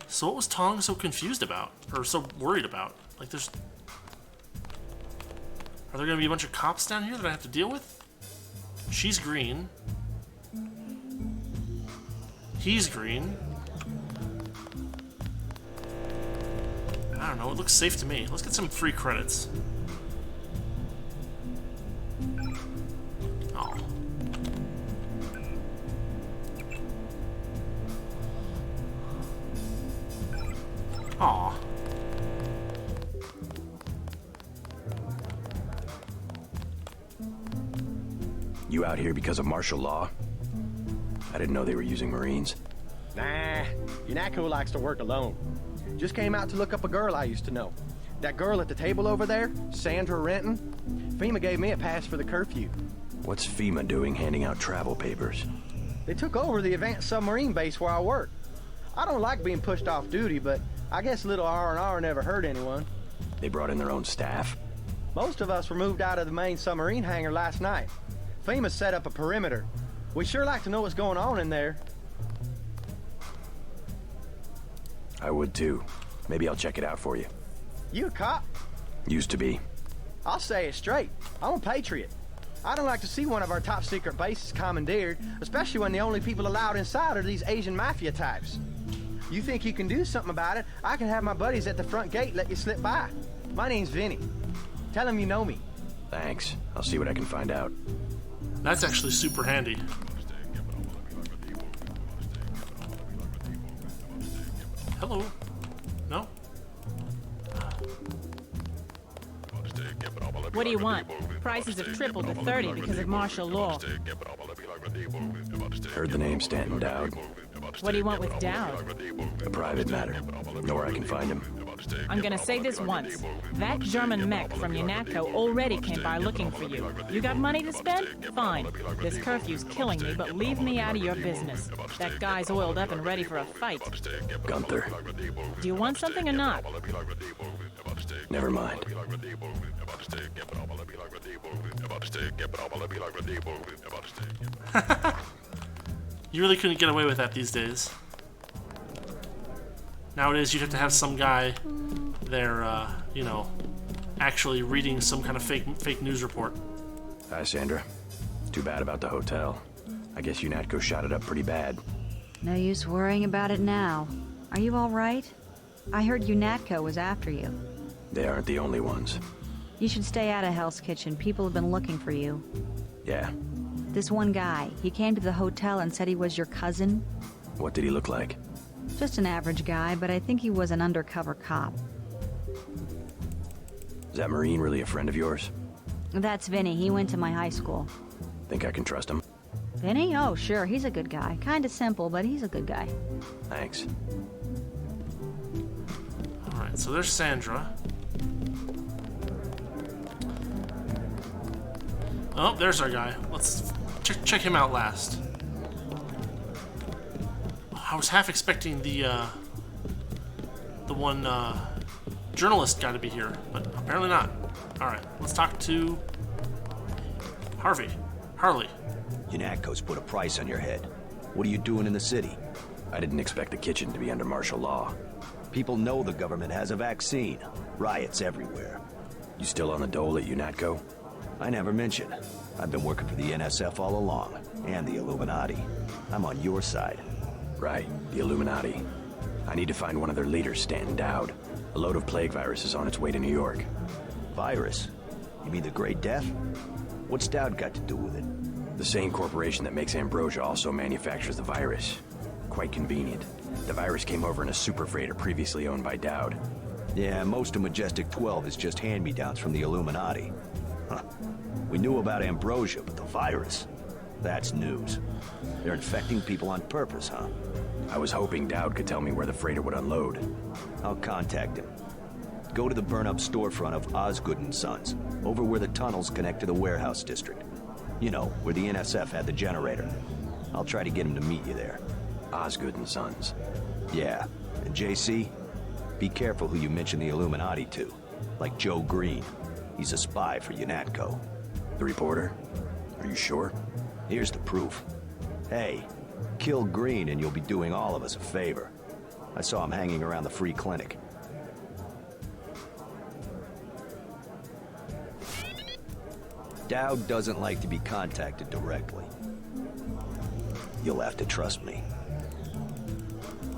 So what was Tong so confused about? Or so worried about? Like there's... Are there gonna be a bunch of cops down here that I have to deal with? She's green. He's green. I don't know, it looks safe to me. Let's get some free credits. Oh. Aw. You out here because of martial law? I didn't know they were using Marines. Nah, Yanako likes to work alone. Just came out to look up a girl I used to know. That girl at the table over there, Sandra Renton. FEMA gave me a pass for the curfew. What's FEMA doing handing out travel papers? They took over the advanced submarine base where I work. I don't like being pushed off duty, but I guess little R&R never hurt anyone. They brought in their own staff? Most of us were moved out of the main submarine hangar last night. FEMA set up a perimeter. We sure like to know what's going on in there. I would too. Maybe I'll check it out for you. You a cop? Used to be. I'll say it straight. I'm a patriot. I don't like to see one of our top secret bases commandeered, especially when the only people allowed inside are these Asian mafia types. You think you can do something about it, I can have my buddies at the front gate let you slip by. My name's Vinny. Tell them you know me. Thanks. I'll see what I can find out. That's actually super handy. Hello? No? What do you want? Prices have tripled to 30 because of martial law. Heard the name Stanton Dowd. What do you want with Dowd? A private matter. Know where I can find him. I'm gonna say this once. That German mech from UNATCO already came by looking for you. You got money to spend? Fine. This curfew's killing me, but leave me out of your business. That guy's oiled up and ready for a fight. Gunther. Do you want something or not? Never mind. You really couldn't get away with that these days. Nowadays, you'd have to have some guy there, you know, actually reading some kind of fake news report. Hi, Sandra. Too bad about the hotel. I guess UNATCO shot it up pretty bad. No use worrying about it now. Are you all right? I heard UNATCO was after you. They aren't the only ones. You should stay out of Hell's Kitchen. People have been looking for you. Yeah. This one guy, he came to the hotel and said he was your cousin. What did he look like? Just an average guy, but I think he was an undercover cop. Is that Marine really a friend of yours? That's Vinny. He went to my high school. Think I can trust him? Vinny? Oh, sure. He's a good guy. Kinda simple, but he's a good guy. Thanks. Alright, so there's Sandra. Oh, there's our guy. Let's check him out last. I was half expecting the one journalist guy to be here, but apparently not. Alright, let's talk to Harley. UNATCO's put a price on your head. What are you doing in the city? I didn't expect the kitchen to be under martial law. People know the government has a vaccine. Riots everywhere. You still on the dole at UNATCO? I never mentioned. I've been working for the NSF all along, and the Illuminati. I'm on your side. Right, the Illuminati. I need to find one of their leaders, Stanton Dowd. A load of plague virus is on its way to New York. Virus? You mean the Great Death? What's Dowd got to do with it? The same corporation that makes ambrosia also manufactures the virus. Quite convenient. The virus came over in a super freighter previously owned by Dowd. Yeah, most of Majestic 12 is just hand-me-downs from the Illuminati. Huh. We knew about ambrosia, but the virus? That's news. They're infecting people on purpose, huh? I was hoping Dowd could tell me where the freighter would unload. I'll contact him. Go to the burn-up storefront of Osgood & Sons, over where the tunnels connect to the warehouse district. You know, where the NSF had the generator. I'll try to get him to meet you there. Osgood & Sons. Yeah. And JC, be careful who you mention the Illuminati to. Like Joe Green. He's a spy for UNATCO. The reporter? Are you sure? Here's the proof. Hey, kill Green and you'll be doing all of us a favor. I saw him hanging around the free clinic. Dowd doesn't like to be contacted directly. You'll have to trust me.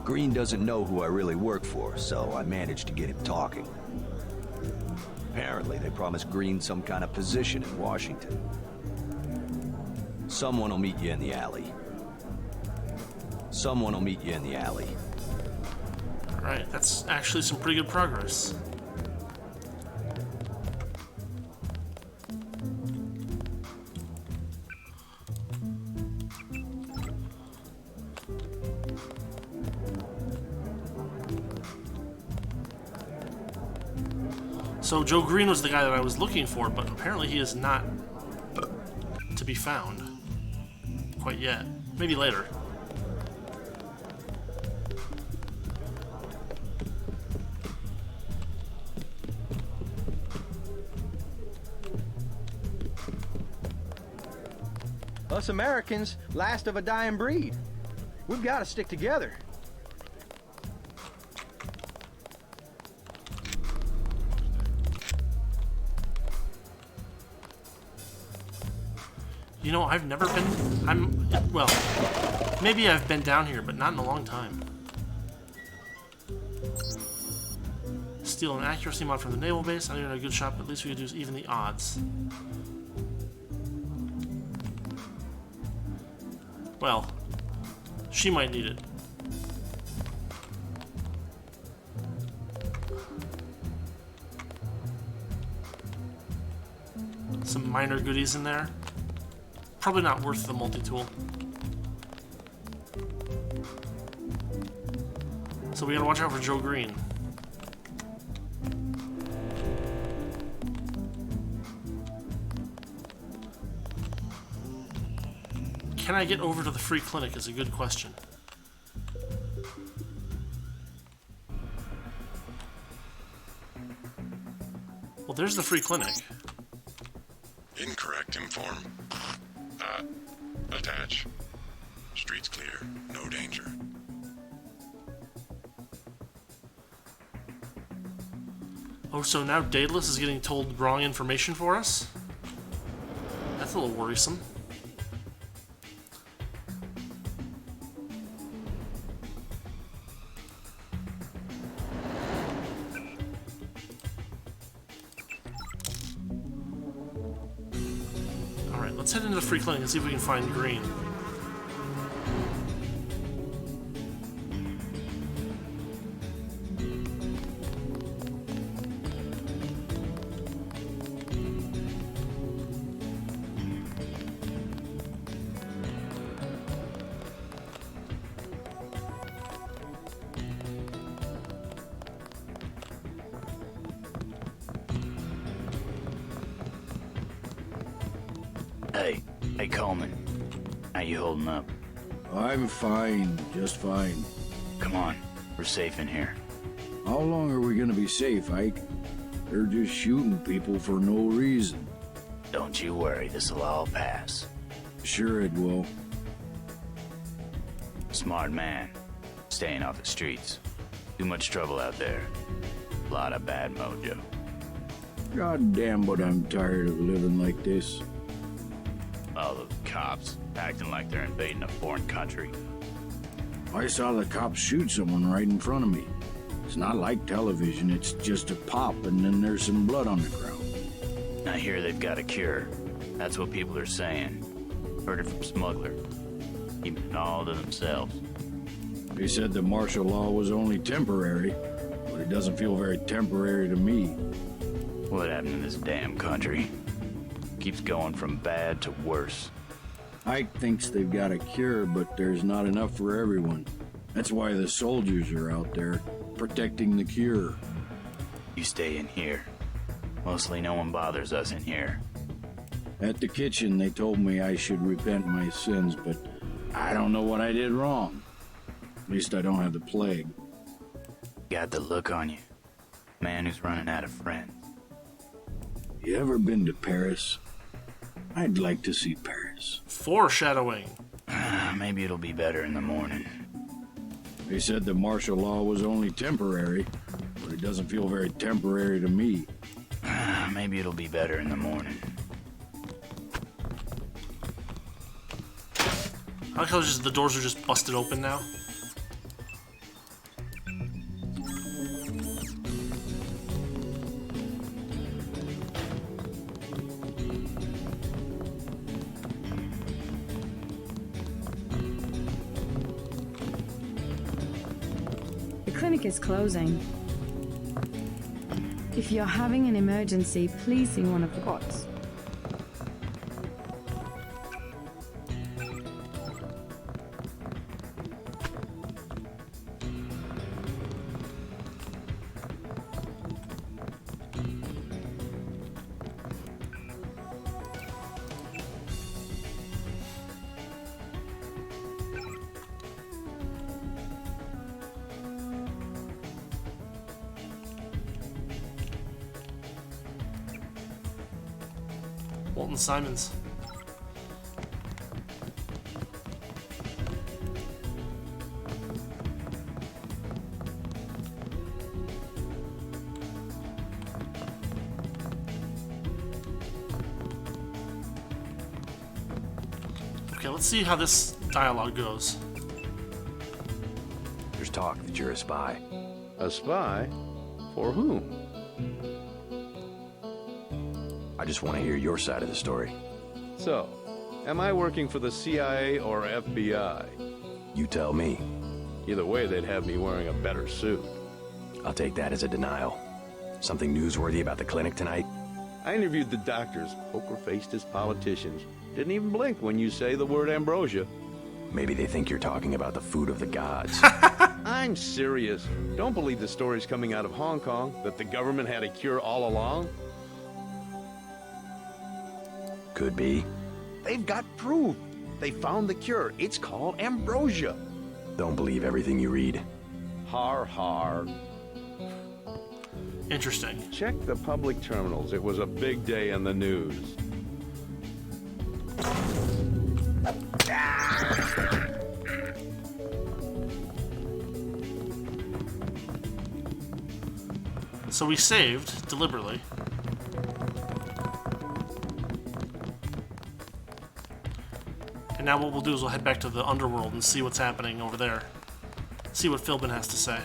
Green doesn't know who I really work for, so I managed to get him talking. Apparently, they promised Green some kind of position in Washington. Someone will meet you in the alley. Someone will meet you in the alley. Alright, that's actually some pretty good progress. So Joe Green was the guy that I was looking for, but apparently he is not to be found quite yet. Maybe later. Us Americans, last of a dying breed. We've got to stick together. You know, I've never been... well, maybe I've been down here, but not in a long time. Steal an accuracy mod from the naval base. I don't even have a good shot, but at least we could do even the odds. Well, she might need it. Some minor goodies in there. Probably not worth the multi-tool. So we gotta watch out for Joe Green. Can I get over to the free clinic is a good question. Well, there's the free clinic. Incorrect inform. Attach. Streets clear. No danger. Oh, so now Daedalus is getting told wrong information for us? That's a little worrisome. Alright, let's head into the free clinic and see if we can find Green. Hey, Coleman. How you holding up? I'm fine, just fine. Come on, we're safe in here. How long are we gonna be safe, Ike? They're just shooting people for no reason. Don't you worry, this'll all pass. Sure it will. Smart man. Staying off the streets. Too much trouble out there. A lot of bad mojo. God damn, but I'm tired of living like this. All those cops acting like they're invading a foreign country. I saw the cops shoot someone right in front of me. It's not like television, it's just a pop and then there's some blood on the ground. I hear they've got a cure. That's what people are saying. Heard it from Smuggler. Keeping it all to themselves. They said the martial law was only temporary, but it doesn't feel very temporary to me. What happened in this damn country? Keeps going from bad to worse. Ike thinks they've got a cure, but there's not enough for everyone. That's why the soldiers are out there, protecting the cure. You stay in here. Mostly no one bothers us in here. At the kitchen, they told me I should repent my sins, but I don't know what I did wrong. At least I don't have the plague. Got the look on you. Man who's running out of friends. You ever been to Paris? I'd like to see Paris. Foreshadowing. Maybe it'll be better in the morning. They said the martial law was only temporary, but it doesn't feel very temporary to me. Maybe it'll be better in the morning. I like how the doors are just busted open now. The clinic is closing. If you're having an emergency, please see one of the bots. Walton Simons. Okay, let's see how this dialogue goes. There's talk that you're a spy. A spy? For whom? I just want to hear your side of the story. So, am I working for the CIA or FBI? You tell me. Either way, they'd have me wearing a better suit. I'll take that as a denial. Something newsworthy about the clinic tonight? I interviewed the doctors, poker-faced as politicians. Didn't even blink when you say the word ambrosia. Maybe they think you're talking about the food of the gods. I'm serious. Don't believe the stories coming out of Hong Kong that the government had a cure all along. Could be. They've got proof. They found the cure. It's called ambrosia. Don't believe everything you read. Har har. Interesting. Check the public terminals. It was a big day in the news. So we saved deliberately. And now what we'll do is we'll head back to the underworld and see what's happening over there. See what Philbin has to say.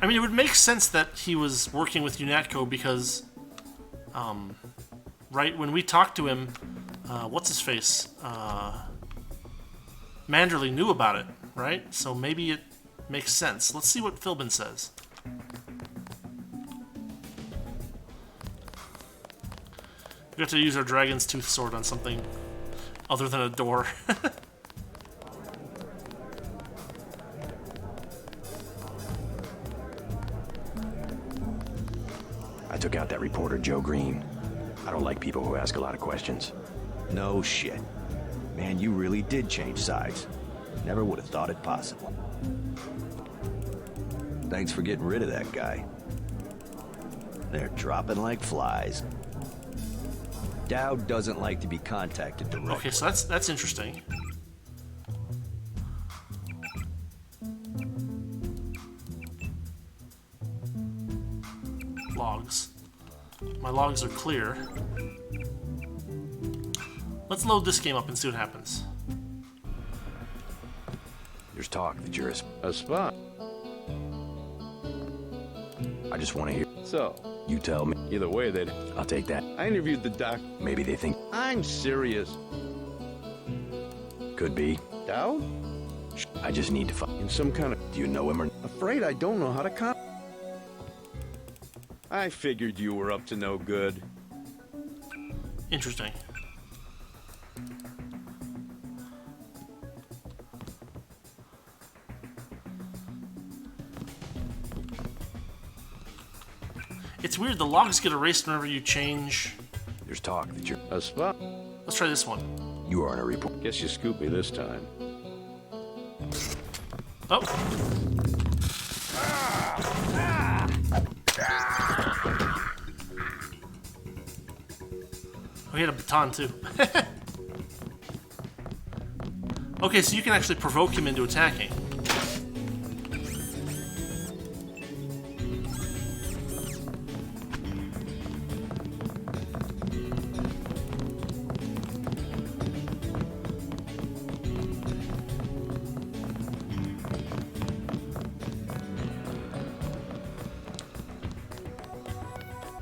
I mean, it would make sense that he was working with UNATCO because, right, when we talked to him, what's-his-face, Manderley knew about it, right? So maybe it makes sense. Let's see what Philbin says. We got to use our Dragon's Tooth sword on something other than a door. I took out that reporter, Joe Green. I don't like people who ask a lot of questions. No shit. Man, you really did change sides. Never would have thought it possible. Thanks for getting rid of that guy. They're dropping like flies. Dowd doesn't like to be contacted directly. Okay, so that's interesting. Logs. My logs are clear. Let's load this game up and see what happens. There's talk that you're a spy. I just want to hear. So, you tell me. Either way, I'll take that. I interviewed the doc. Maybe they think. I'm serious. Could be. Dowd? I just need to find. In some kind of. Do you know him or? Afraid I don't know how to I figured you were up to no good. Interesting. It's weird, the logs get erased whenever you change. There's talk that you're a spy. Let's try this one. You are on a report. Guess you scooped me this time. Oh. Oh, he had a baton too. Okay, so you can actually provoke him into attacking.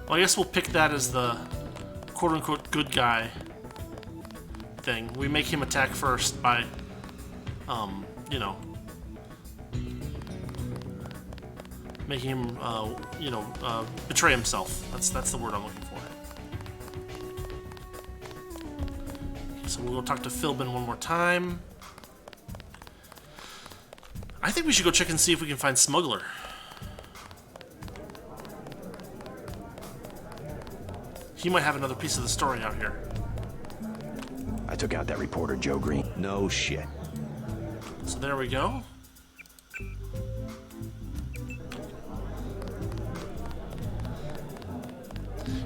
Well, I guess we'll pick that as the quote-unquote good guy thing. We make him attack first by, you know, making him, betray himself. That's the word I'm looking for. Okay, so we'll go talk to Philbin one more time. I think we should go check and see if we can find Smuggler. He might have another piece of the story out here. I took out that reporter, Joe Green. No shit. So there we go.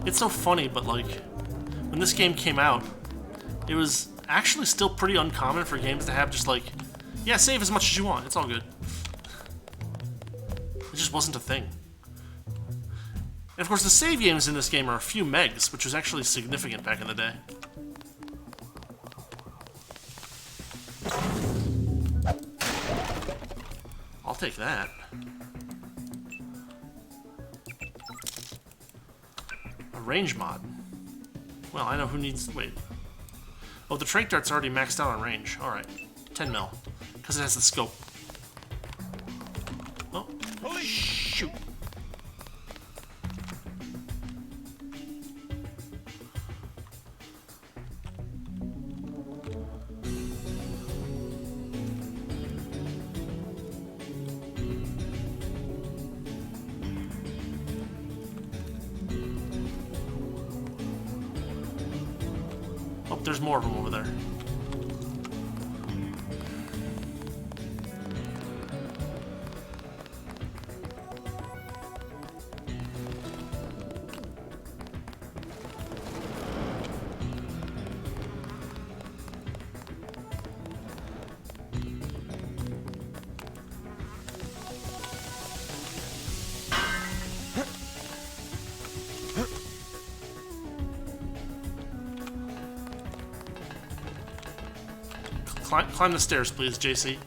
It's so funny, but like, when this game came out, it was actually still pretty uncommon for games to have just like, yeah, save as much as you want, it's all good. It just wasn't a thing. And of course, the save games in this game are a few megs, which was actually significant back in the day. I'll take that. A range mod. Well, I know who needs... Wait. Oh, the trait dart's already maxed out on range. Alright. 10 mil. Because it has the scope. Oh. Shoot. there's more of them over there. Climb the stairs, please, JC.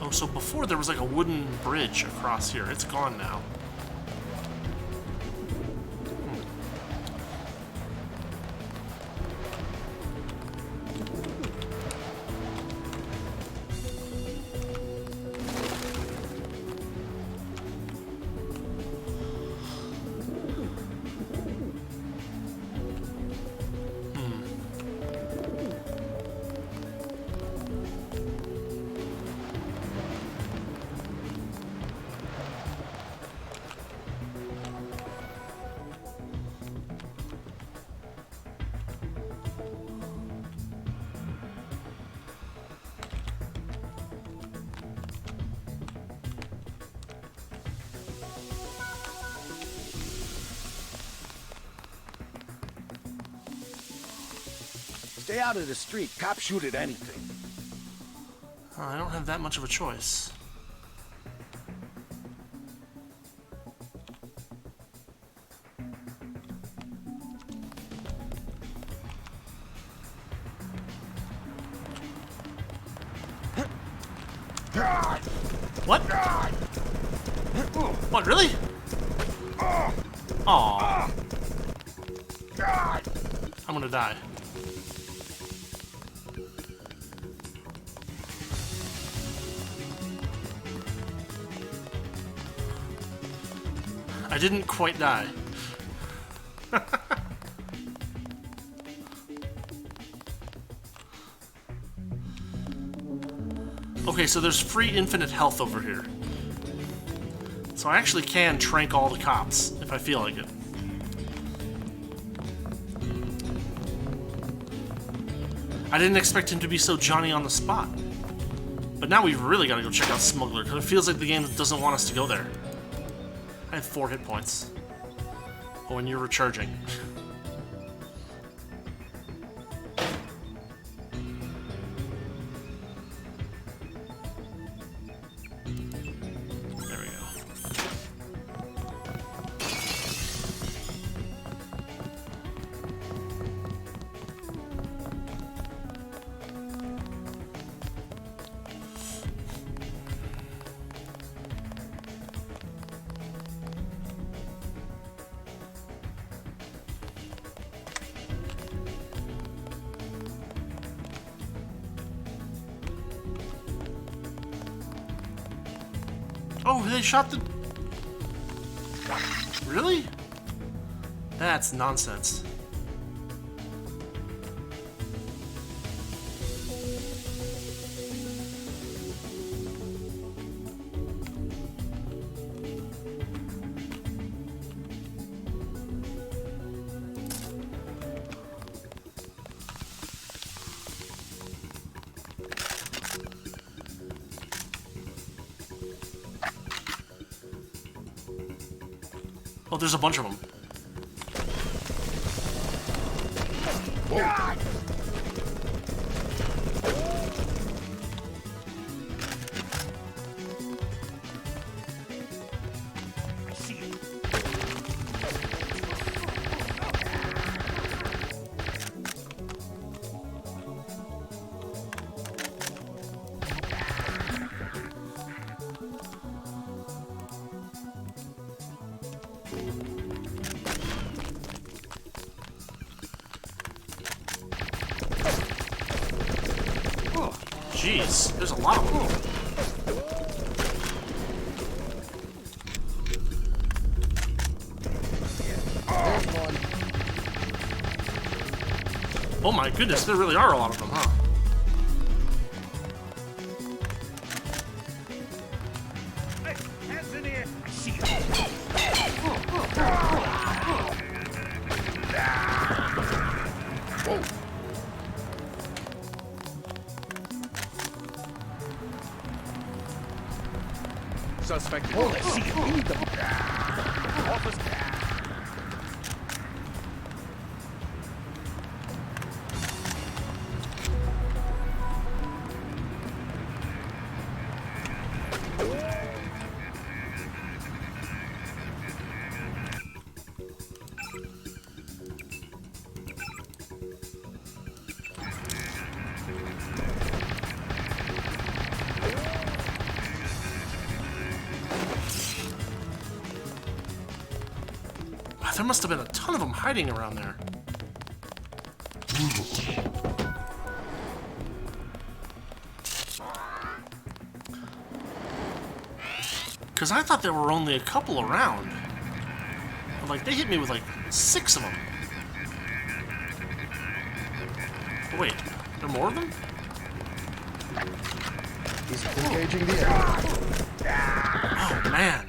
Oh, so before there was like a wooden bridge across here. It's gone now. Stay out of the street. Cops shoot at anything. I don't have that much of a choice. What? What, really? Aww. I'm gonna die. I didn't quite die. Okay, so there's free infinite health over here. So I actually can trank all the cops if I feel like it. I didn't expect him to be so Johnny on the spot. But now we've really got to go check out Smuggler, because it feels like the game doesn't want us to go there. I have 4 hit points. Oh, and you're recharging. There we go. Oh, they shot the... Really? That's nonsense. Oh, there's a bunch of them. Whoa. I see you. Jeez, there's a lot of them. Oh my goodness, there really are a lot of them, huh? suspect. Oh, let's see you lead them. Officer. There must have been a ton of them hiding around there. Because I thought there were only a couple around. But, like, they hit me with like 6 of them. Oh, wait, there are more of them? He's engaging the enemy. Oh, man.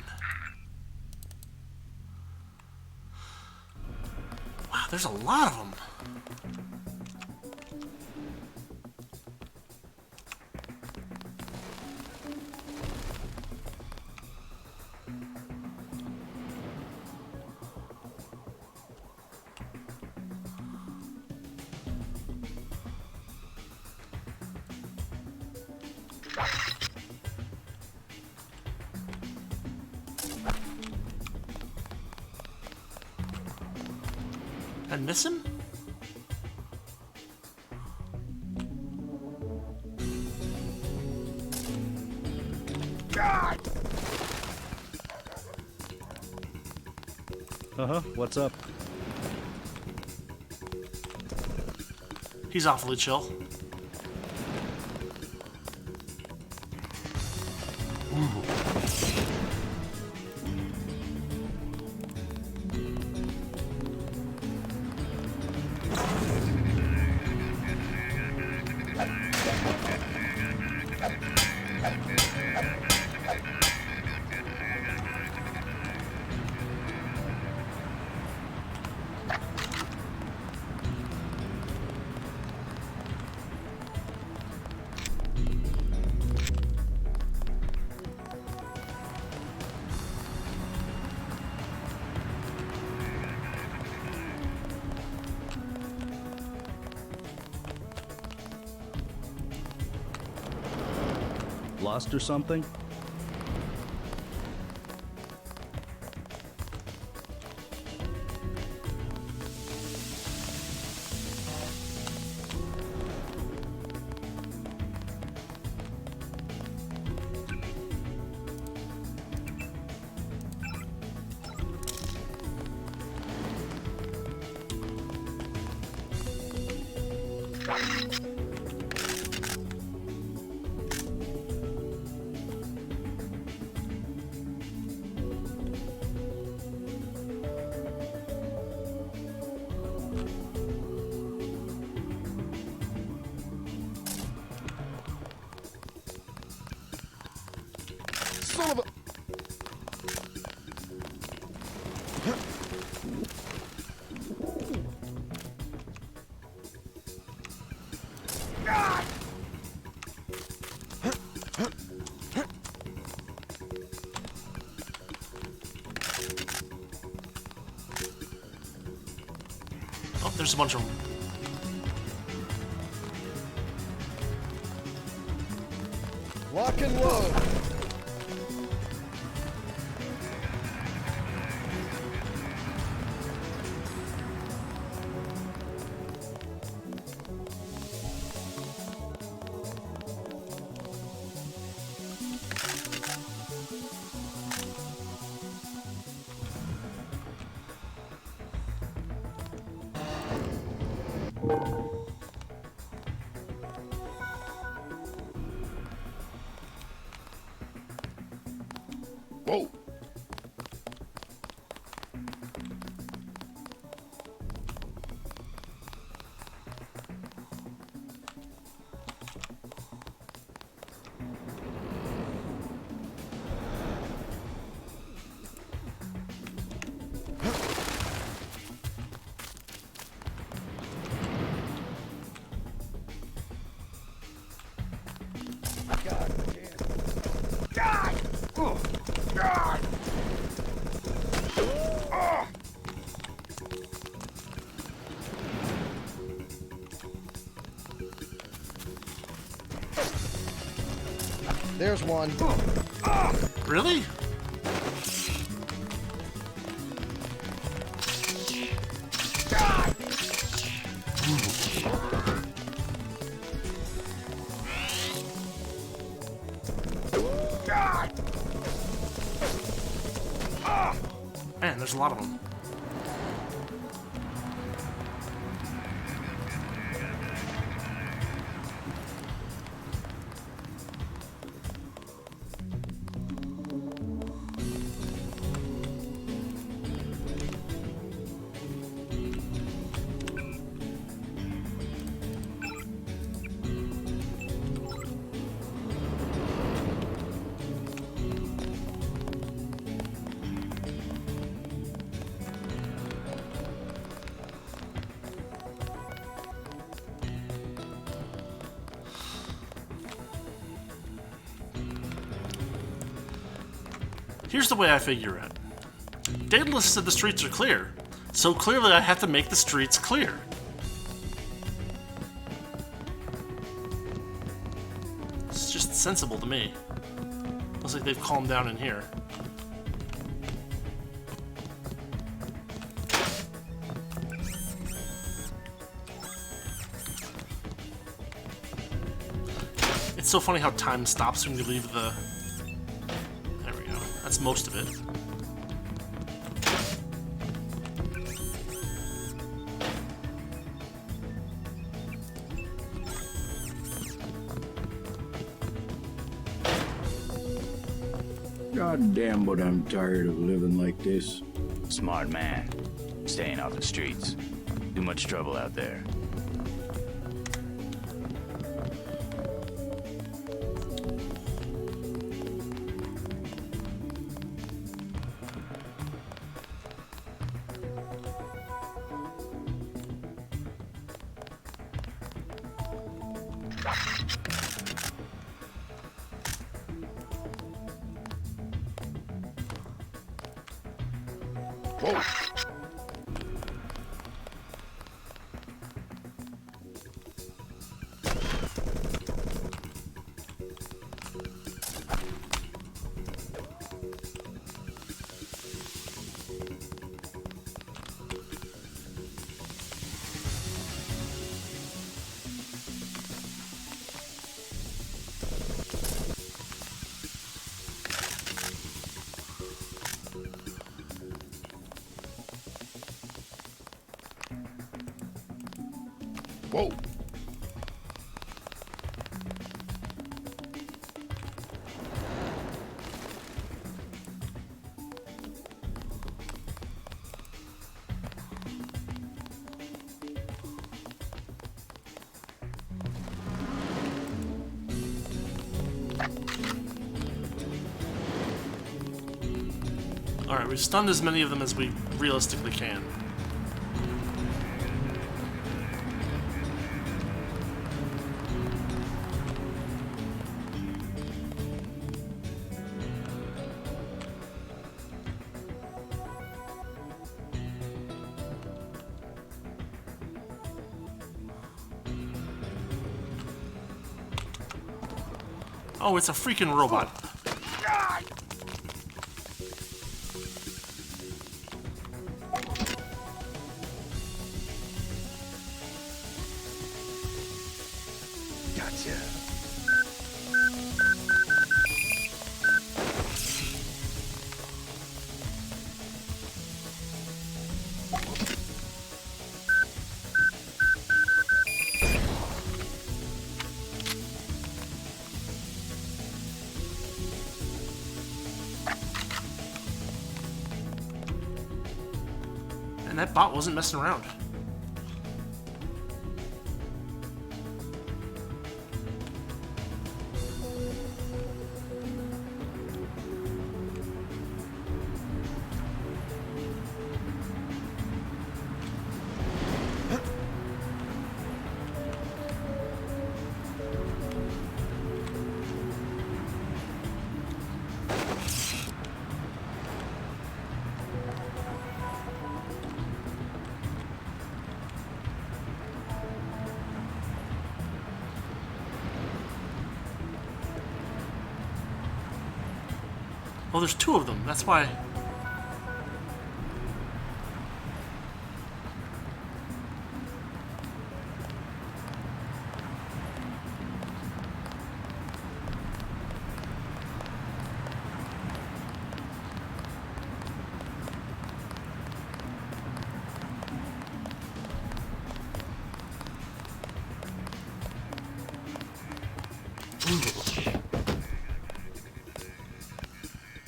Wow, there's a lot of them. And miss him? What's up? He's awfully chill. Ooh. Lost or something? Son of a... Oh, there's a bunch of them. Lock and load. Whoa. God, I can't. Die! Ugh. There's one. Really? Man, there's a lot of them. Here's the way I figure it. Daedalus said the streets are clear, so clearly I have to make the streets clear. It's just sensible to me. Looks like they've calmed down in here. It's so funny how time stops when you leave the... There we go. That's most of it. God damn, but I'm tired of living like this. Smart man. Staying off the streets. Too much trouble out there. Whoa. Whoa. Alright, we've stunned as many of them as we realistically can. Oh, it's a freaking robot. Gotcha. And that bot wasn't messing around. Oh, there's two of them. That's why.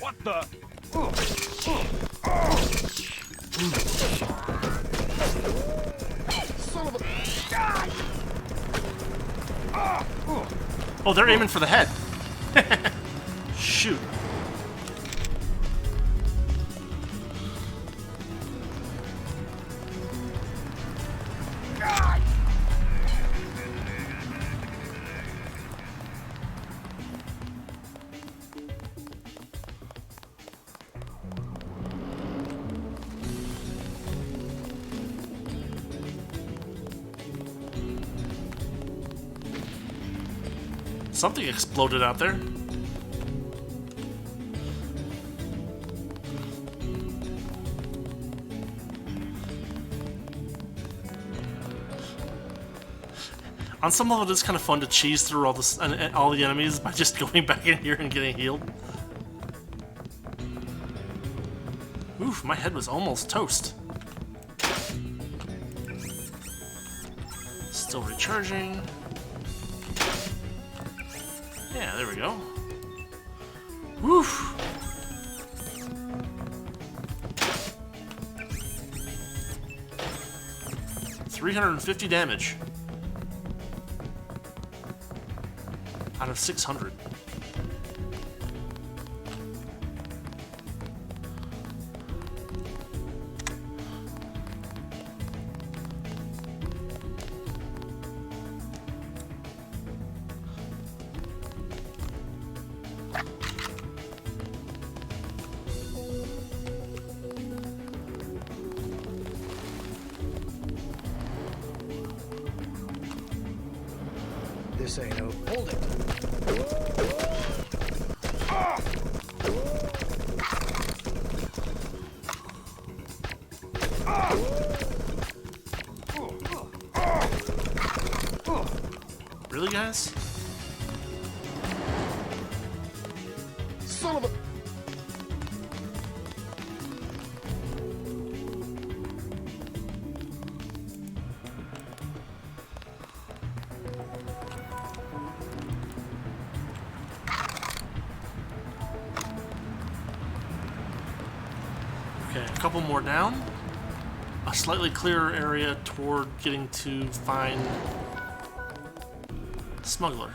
What the? Son of a... Oh, they're aiming for the head. Shoot. Something exploded out there. On some level, it's kind of fun to cheese through all this and all the enemies by just going back in here and getting healed. Oof, my head was almost toast. Still recharging. Yeah, there we go. Woof. $350 damage out of 600. This ain't no. Hold it. Really, guys? Son of a... Okay, a couple more down. A slightly clearer area toward getting to find the smuggler.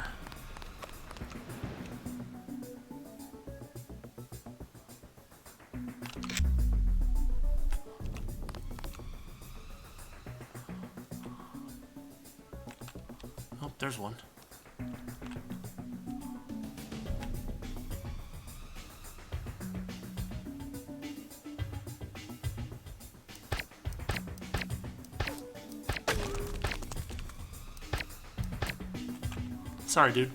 Oh, there's one. Sorry, dude.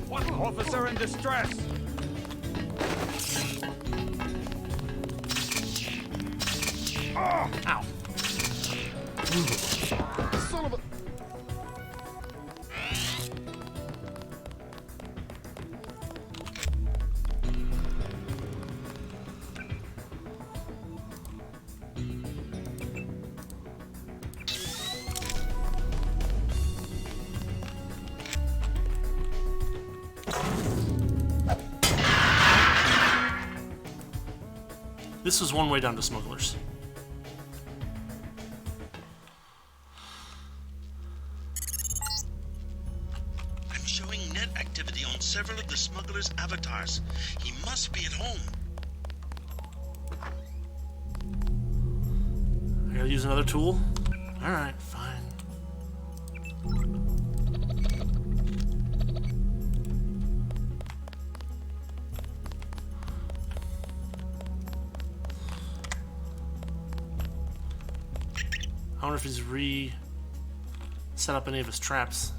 One officer in distress! Ow. Son of a... This was one way down to smugglers. I'm showing net activity on several of the smugglers' avatars. He must be at home. I gotta use another tool? Alright, fine. wonder if he's set up any of his traps.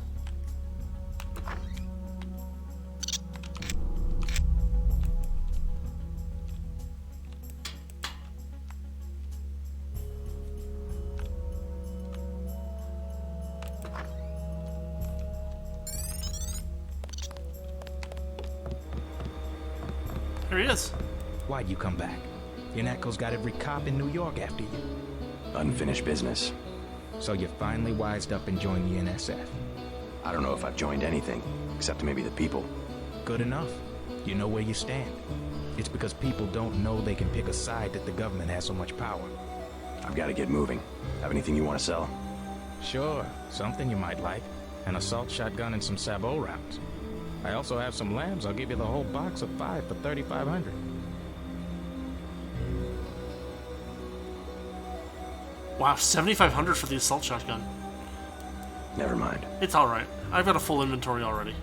Here he is. Why'd you come back? UNATCO's got every cop in New York after you. Unfinished business. So you finally wised up and joined the NSF? I don't know if I've joined anything, except maybe the people. Good enough. You know where you stand. It's because people don't know they can pick a side that the government has so much power. I've got to get moving. Have anything you want to sell? Sure, something you might like. An assault shotgun and some sabot rounds. I also have some lambs. I'll give you the whole box of 5 for $3,500. Wow, $7,500 for the assault shotgun. Never mind. It's alright. I've got a full inventory already.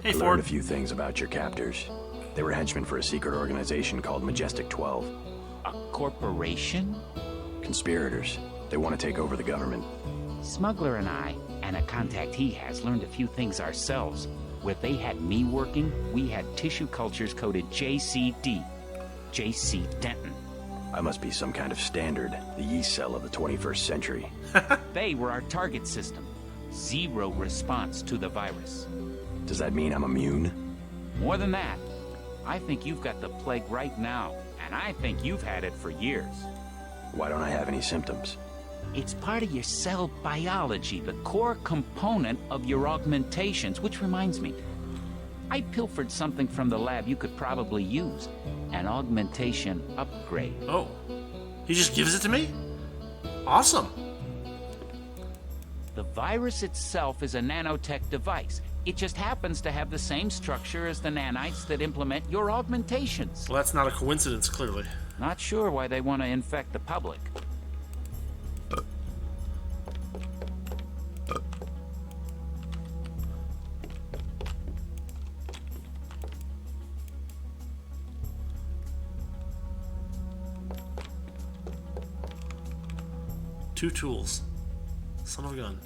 Hey, I Ford. learned a few things about your captors. They were henchmen for a secret organization called Majestic 12. A corporation? Conspirators. They want to take over the government. Smuggler and I, and a contact he has, learned a few things ourselves. Where they had me working, we had tissue cultures coded JCD. J.C. Denton. I must be some kind of standard, the yeast cell of the 21st century. They were our target system. Zero response to the virus. Does that mean I'm immune? More than that, I think you've got the plague right now, and I think you've had it for years. Why don't I have any symptoms? It's part of your cell biology, the core component of your augmentations, which reminds me, I pilfered something from the lab you could probably use. An augmentation upgrade. Oh. He just gives it to me? Awesome. The virus itself is a nanotech device. It just happens to have the same structure as the nanites that implement your augmentations. Well, that's not a coincidence, clearly. Not sure why they want to infect the public. Two tools. Son of a gun.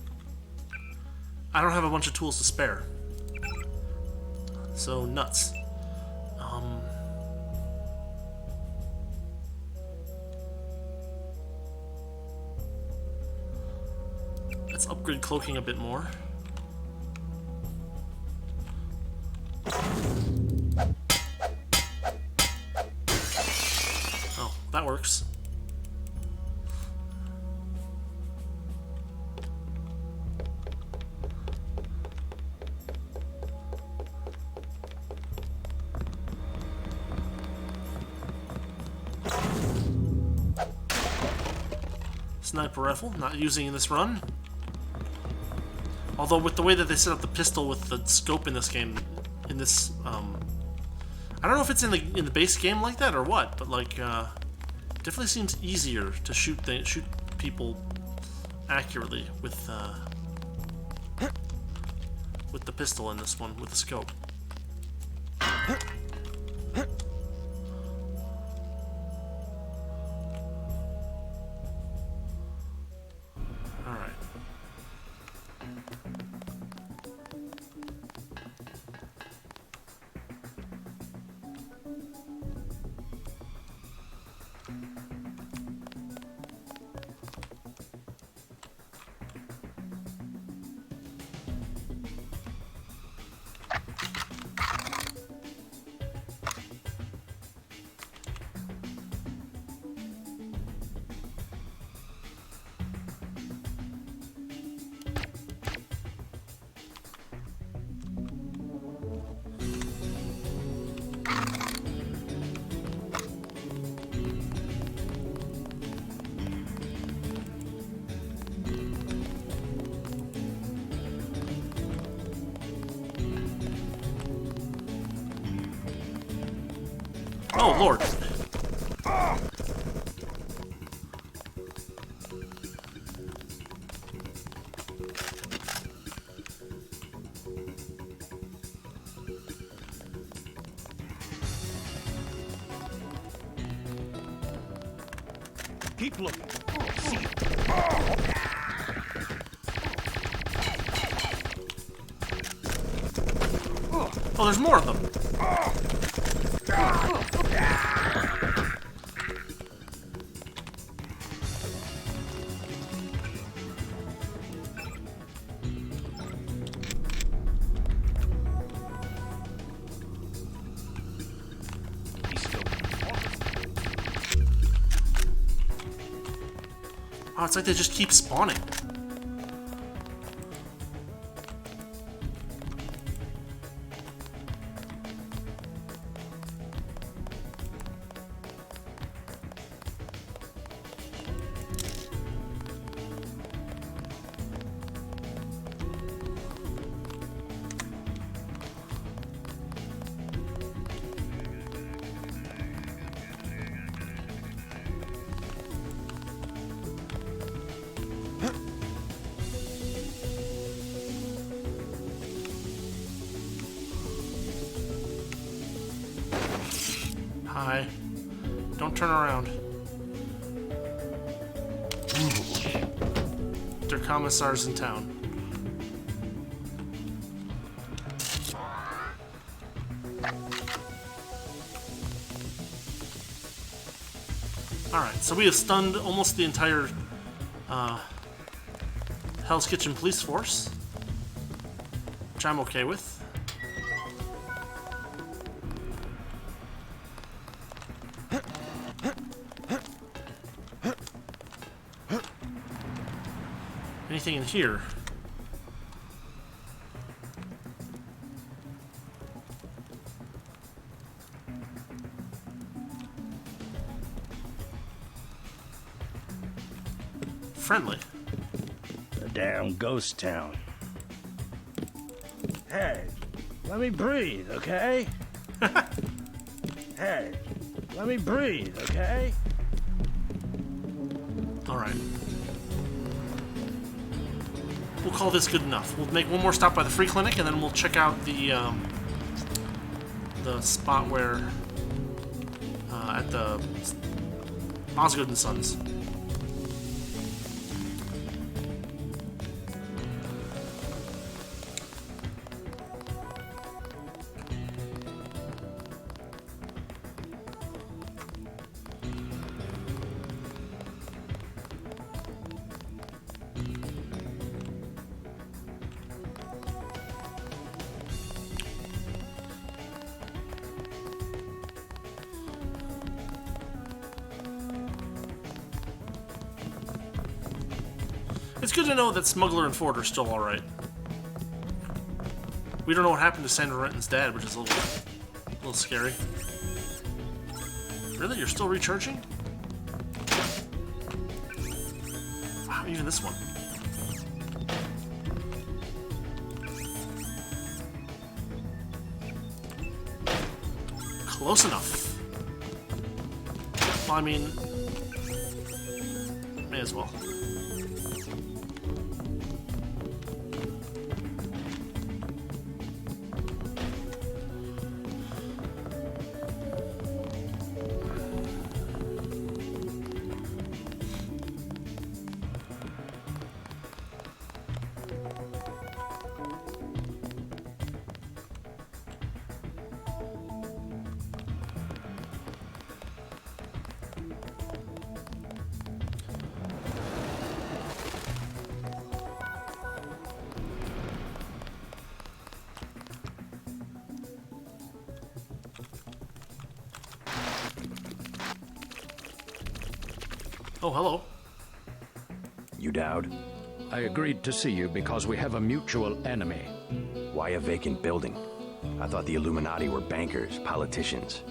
I don't have a bunch of tools to spare. So, nuts. Let's upgrade cloaking a bit more. Oh, that works. Sniper rifle, not using in this run. Although with the way that they set up the pistol with the scope in this game, in this, I don't know if it's in the base game like that or what, but like, definitely seems easier to shoot people accurately with the pistol in this one with the scope. Oh, Lord. Keep looking. Oh, there's more of them. Oh, it's like they just keep spawning. Hi. Don't turn around. Their commissars in town. Alright, so we have stunned almost the entire Hell's Kitchen police force, which I'm okay with. Anything in here? Friendly. A damn ghost town. Hey, let me breathe, okay? Hey, let me breathe, okay? All right. We'll call this good enough. We'll make one more stop by the free clinic, and then we'll check out the spot where at the Osgood and Sons. It's good to know that Smuggler and Ford are still alright. We don't know what happened to Sandra Renton's dad, which is a little scary. Really? You're still recharging? Wow, even this one. Close enough. Well, I mean, may as well. Oh, hello. You Dowd? I agreed to see you because we have a mutual enemy. Why a vacant building? I thought the Illuminati were bankers, politicians,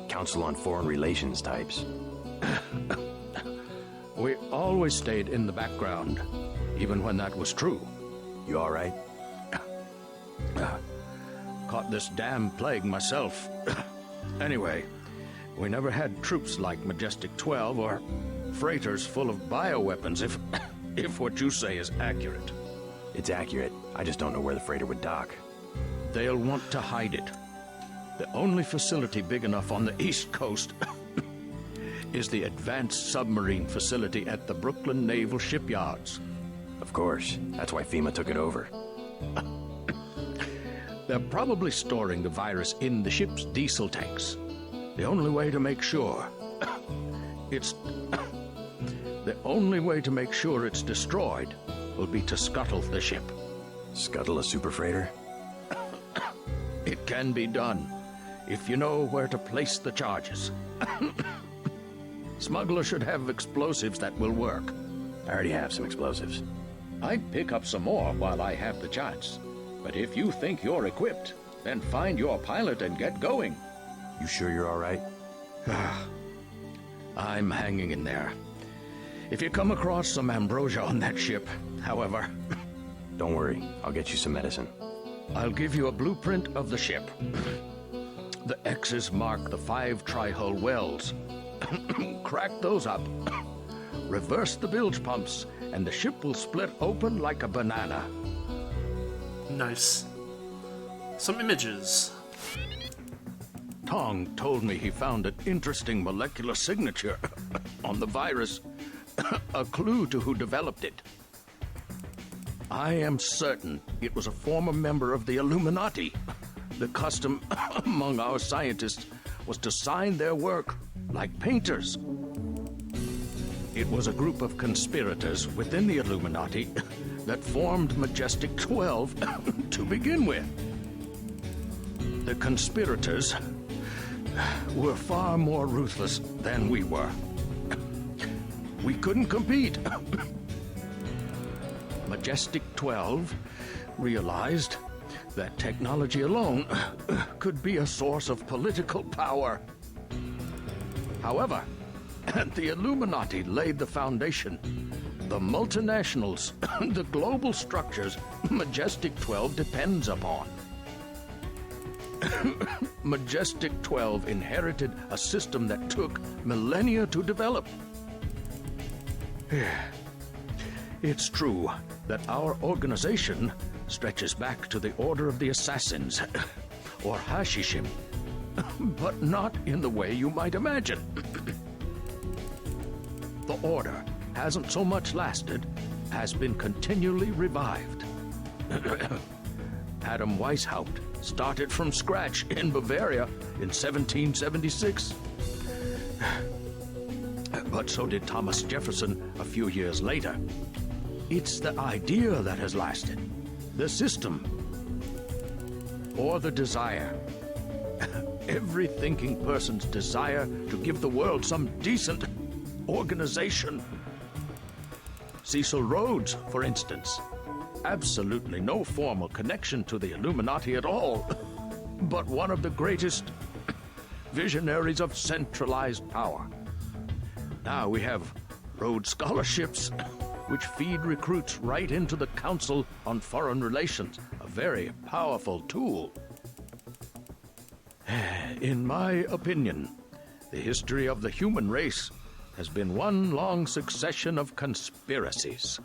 Council on Foreign Relations types. We always stayed in the background, even when that was true. You all right? Caught this damn plague myself. Anyway, we never had troops like Majestic 12 or freighters full of bioweapons, if what you say is accurate. It's accurate. I just don't know where the freighter would dock. They'll want to hide it. The only facility big enough on the East Coast is the Advanced Submarine Facility at the Brooklyn Naval Shipyards. Of course. That's why FEMA took it over. They're probably storing the virus in the ship's diesel tanks. The only way to make sure it's destroyed will be to scuttle the ship. Scuttle a super freighter? It can be done if you know where to place the charges. Smuggler should have explosives that will work. I already have some explosives. I'd pick up some more while I have the chance. But if you think you're equipped, then find your pilot and get going. You sure you're all right? I'm hanging in there. If you come across some ambrosia on that ship, however... Don't worry, I'll get you some medicine. I'll give you a blueprint of the ship. The X's mark the 5 tri-hull wells. Crack those up. Reverse the bilge pumps, and the ship will split open like a banana. Nice. Some images. Tong told me he found an interesting molecular signature on the virus, a clue to who developed it. I am certain it was a former member of the Illuminati. The custom among our scientists was to sign their work like painters. It was a group of conspirators within the Illuminati that formed Majestic 12 to begin with. The conspirators were far more ruthless than we were. We couldn't compete. Majestic 12 realized that technology alone could be a source of political power. However, the Illuminati laid the foundation. The multinationals, the global structures Majestic 12 depends upon. Majestic 12 inherited a system that took millennia to develop. It's true that our organization stretches back to the Order of the Assassins, or Hashishim, but not in the way you might imagine. The Order hasn't so much lasted, has been continually revived. Adam Weishaupt started from scratch in Bavaria in 1776. But so did Thomas Jefferson a few years later. It's the idea that has lasted, the system, or the desire. Every thinking person's desire to give the world some decent organization. Cecil Rhodes, for instance. Absolutely no formal connection to the Illuminati at all, but one of the greatest visionaries of centralized power. Now we have Rhodes Scholarships, which feed recruits right into the Council on Foreign Relations, a very powerful tool. In my opinion, the history of the human race has been one long succession of conspiracies.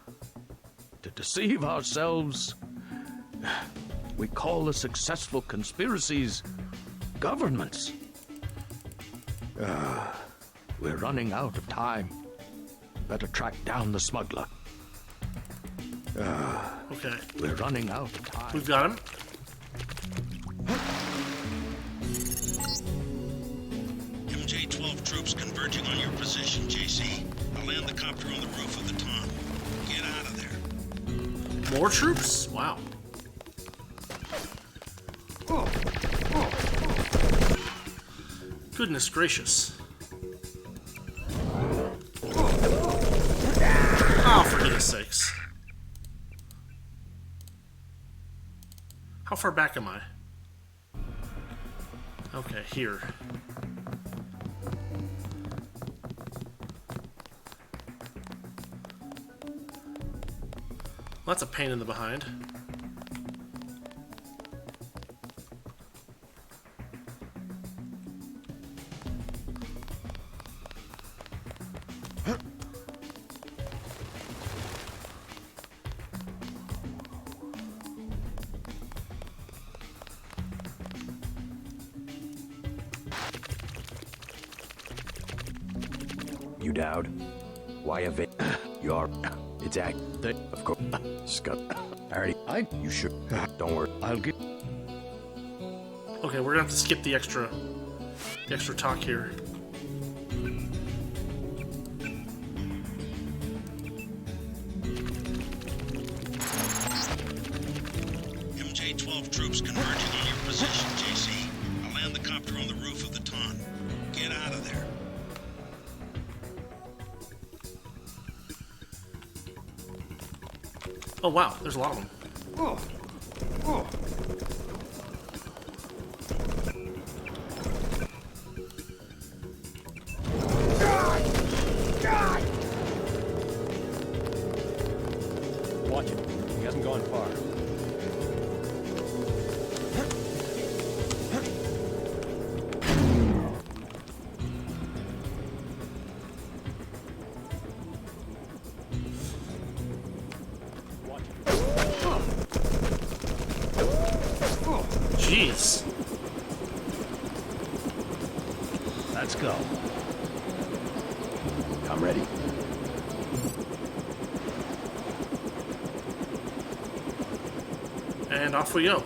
To deceive ourselves, we call the successful conspiracies governments. We're running out of time. Better track down the smuggler. Okay. We're running out of time. We've got him. MJ-12 troops converging on your position, JC. I'll land the copter on the roof of the tunnel. Get out of there. More troops? Wow. Goodness gracious. Oh, for goodness sakes. How far back am I? Okay, here. Well, that's a pain in the behind. You Dowd? Why have you are? It's act. Of course. Scott. You should. Don't worry. I'll get. Okay, we're gonna have to skip the extra talk here. MJ-12 troops converging on your position, JC. I'll land the copter on the roof of the ton. Get out of there. Oh wow, there's a lot of them. Watch him. He hasn't gone far. Jeez. Let's go. I'm ready. And off we go.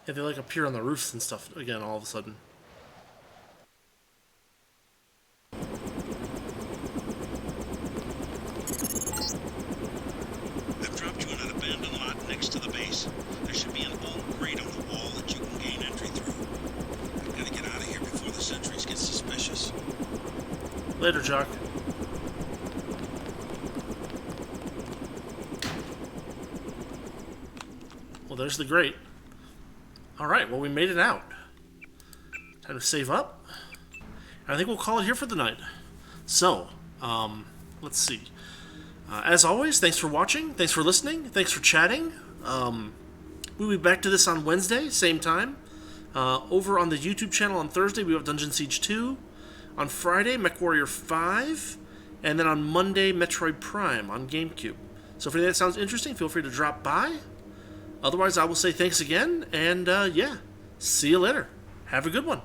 Yeah, they like appear on the roofs and stuff again all of a sudden. I've dropped you in an abandoned lot next to the base. There should be an old grate on the wall that you can gain entry through. I've got to get out of here before the sentries get suspicious. Later, Jock. Well, there's the grate. Alright, well, we made it out. Time to save up. And I think we'll call it here for the night. So, let's see. As always, thanks for watching, thanks for listening, thanks for chatting. We'll be back to this on Wednesday, same time. Over on the YouTube channel on Thursday, we have Dungeon Siege 2. On Friday, MechWarrior 5. And then on Monday, Metroid Prime on GameCube. So if anything that sounds interesting, feel free to drop by. Otherwise, I will say thanks again, and yeah, see you later. Have a good one.